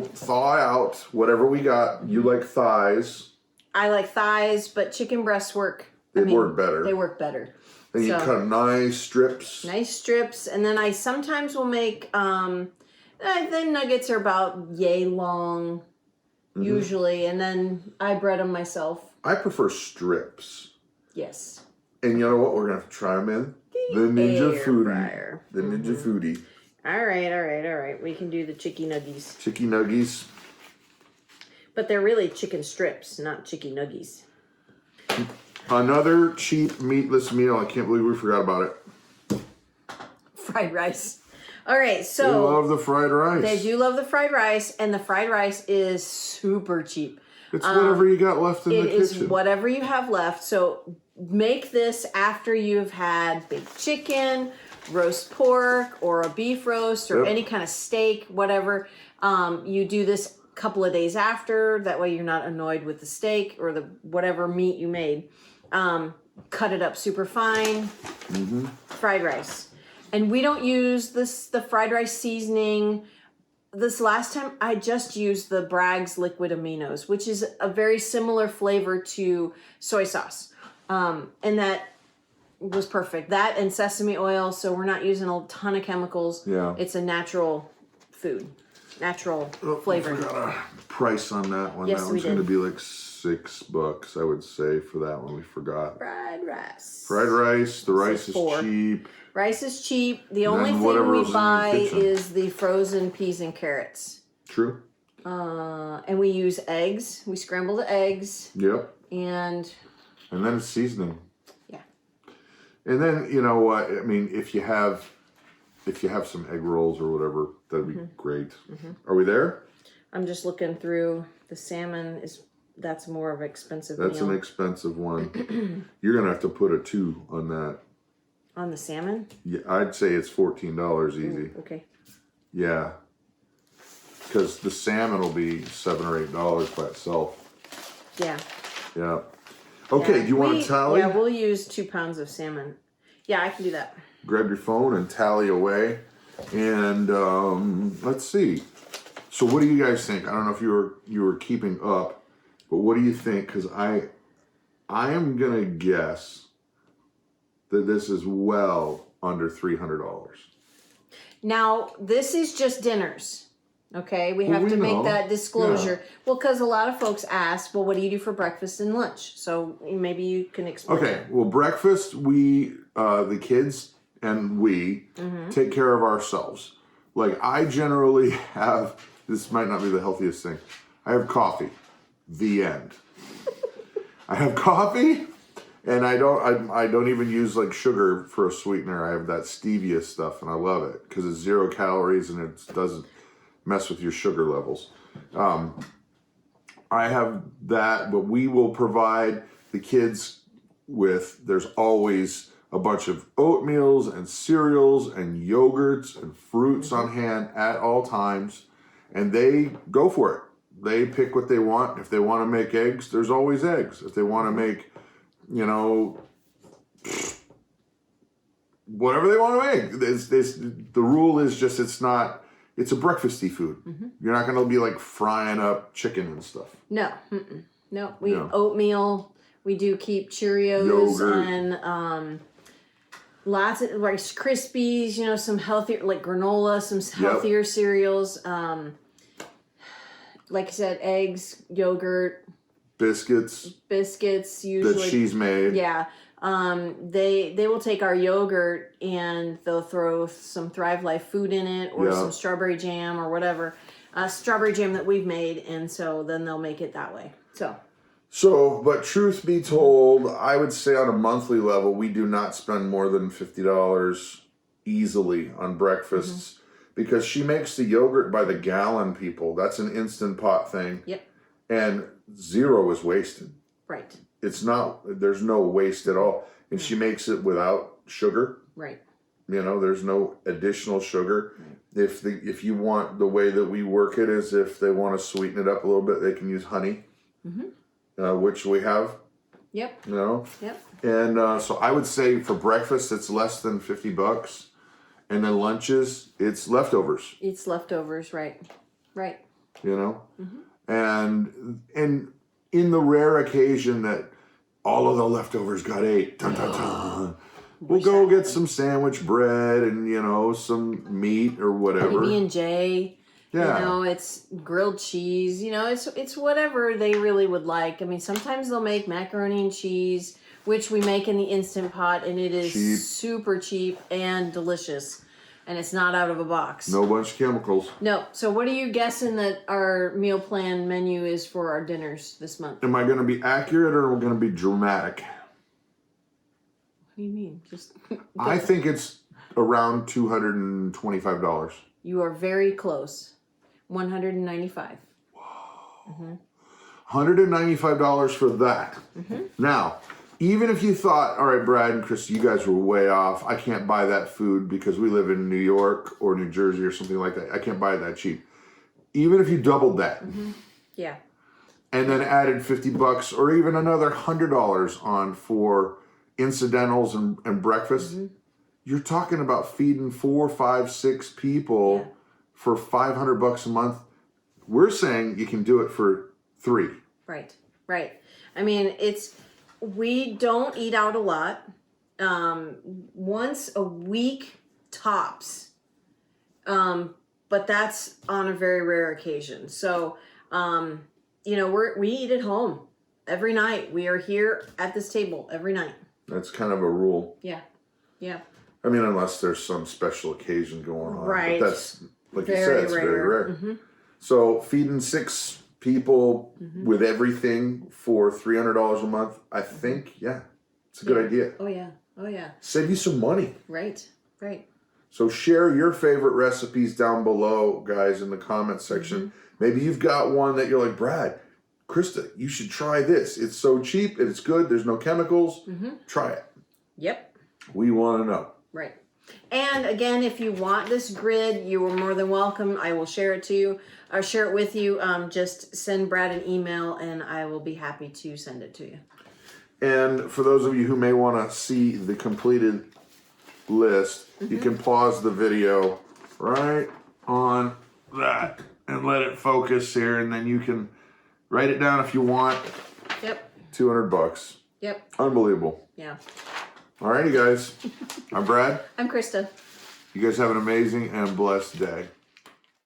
thaw out whatever we got. You like thighs. I like thighs, but chicken breasts work. They work better. They work better. And you cut nice strips. Nice strips, and then I sometimes will make. The nuggets are about yay long, usually, and then I bread them myself. I prefer strips. Yes. And you know what? We're gonna have to try them in the Ninja Foodie. Fryer. The Ninja Foodie. All right. We can do the chicken nuggies. Chicken nuggies. But they're really chicken strips, not chicken nuggies. Another cheap meatless meal. I can't believe we forgot about it. Fried rice. All right, so they love the fried rice. They do love the fried rice, and the fried rice is super cheap. It's whatever you got left in the kitchen. It is whatever you have left. So make this after you've had baked chicken, roast pork, or a beef roast, or any kind of steak, whatever. You do this a couple of days after. That way you're not annoyed with the steak or the whatever meat you made. Cut it up super fine. Fried rice. And we don't use the fried rice seasoning. This last time I just used the Bragg's liquid aminos, which is a very similar flavor to soy sauce. And that was perfect. That and sesame oil, so we're not using a ton of chemicals. Yeah. It's a natural food, natural flavor. We got a price on that one. Yes, That we one's did. going to be like $6, I would say, for that one. We forgot. Fried rice. Fried rice. The rice is $4. cheap. Rice is cheap. The And only then thing whatever we else is in your buy kitchen. is the frozen peas and carrots. True. And we use eggs. We scramble the eggs. Yep. And then it's seasoning. yeah. And then, you know what? I mean, if you have some egg rolls or whatever, that'd be great. Are we there? I'm just looking through. The salmon that's more of an expensive That's meal. an expensive one. You're going to have to put a 2 on that. On the salmon? Yeah, I'd say it's $14 easy. Okay. Yeah. Because the salmon will be $7 or $8 by itself. Yeah. Yeah. Okay, do you want to tally? Yeah, we'll use 2 pounds of salmon. Yeah, I can do that. Grab your phone and tally away. And let's see. So what do you guys think? I don't know if you were keeping up, but what do you think? Because I am going to guess that this is well under $300. Now, this is just dinners. Okay, we Well, have to we make know. that disclosure. Well, because a lot of folks ask, well, what do you do for breakfast and lunch? So maybe you can explain. Okay, well, breakfast, we, the kids and we take care of ourselves. Like, I generally have, this might not be the healthiest thing, I have coffee. The end. I have coffee, and I don't even use like sugar for a sweetener. I have that stevia stuff, and I love it because it's 0 calories and it doesn't mess with your sugar levels. I have that, but we will provide the kids with, there's always a bunch of oatmeals and cereals and yogurts and fruits on hand at all times, and they go for it. They pick what they want. If they want to make eggs, there's always eggs. If they want to make, you know, whatever they want to make. The rule is just it's a breakfasty food. You're not going to be like frying up chicken and stuff. No, no. We oatmeal. We do keep Cheerios Yogurt. and lots of Rice Krispies. You know, some healthier like granola, some healthier cereals. Like I said, eggs, yogurt, Biscuits usually that she's made. Yeah. They will take our yogurt and they'll throw some Thrive Life food in it or some strawberry jam or whatever. Strawberry jam that we've made, and so then they'll make it that way. So, but truth be told, I would say on a monthly level, we do not spend more than $50 easily on breakfasts because she makes the yogurt by the gallon, people. That's an Instant Pot thing. Yep. And 0 is wasted. Right. It's not, there's no waste at all. And she makes it without sugar. Right. You know, there's no additional sugar. Right. If you want, the way that we work it is if they want to sweeten it up a little bit, they can use honey, which we have. Yep. You know? Yep. And so I would say for breakfast, it's less than $50. And then lunches, it's leftovers. It's leftovers, right. Right. You know? And in the rare occasion that all of the leftovers got ate, we'll go get some sandwich bread and, you know, some meat or whatever. PB&J. Yeah. You know, it's grilled cheese. You know, it's whatever they really would like. I mean, sometimes they'll make macaroni and cheese, which we make in the Instant Pot, and it is super cheap and delicious. And it's not out of a box. No bunch of chemicals. No. So what are you guessing that our meal plan menu is for our dinners this month? Am I going to be accurate or are we going to be dramatic? What do you mean? Just I think it's around $225. You are very close. $195. $195 for that. Now, even if you thought, all right, Brad and Chris, you guys were way off. I can't buy that food because we live in New York or New Jersey or something like that. I can't buy it that cheap. Even if you doubled that. Yeah. And then added $50 or even another $100 on for incidentals and breakfast, you're talking about feeding 4, 5, 6 people for $500 a month. We're saying you can do it for 3. Right. I mean, we don't eat out a lot. Once a week tops. But that's on a very rare occasion. So, we eat at home every night. We are here at this table every night. That's kind of a rule. Yeah. I mean, unless there's some special occasion going on. Right. But that's, like you said, it's very rare. Mm-hmm. So feeding 6 people with everything for $300 a month, I think, it's a good idea. Oh, yeah. Save you some money. Right. So share your favorite recipes down below, guys, in the comment section. Maybe you've got one that you're like, Brad, Christa, you should try this. It's so cheap and it's good. There's no chemicals. Try it. Yep. We want to know. Right. And again, if you want this grid, you are more than welcome. I will share it to you or share it with you. Just send Brad an email and I will be happy to send it to you. And for those of you who may want to see the completed list, you can pause the video right on that and let it focus here, and then you can write it down if you want. Yep. $200. Yep. Unbelievable. Yeah. Alrighty, guys. I'm Brad. I'm Christa. You guys have an amazing and blessed day.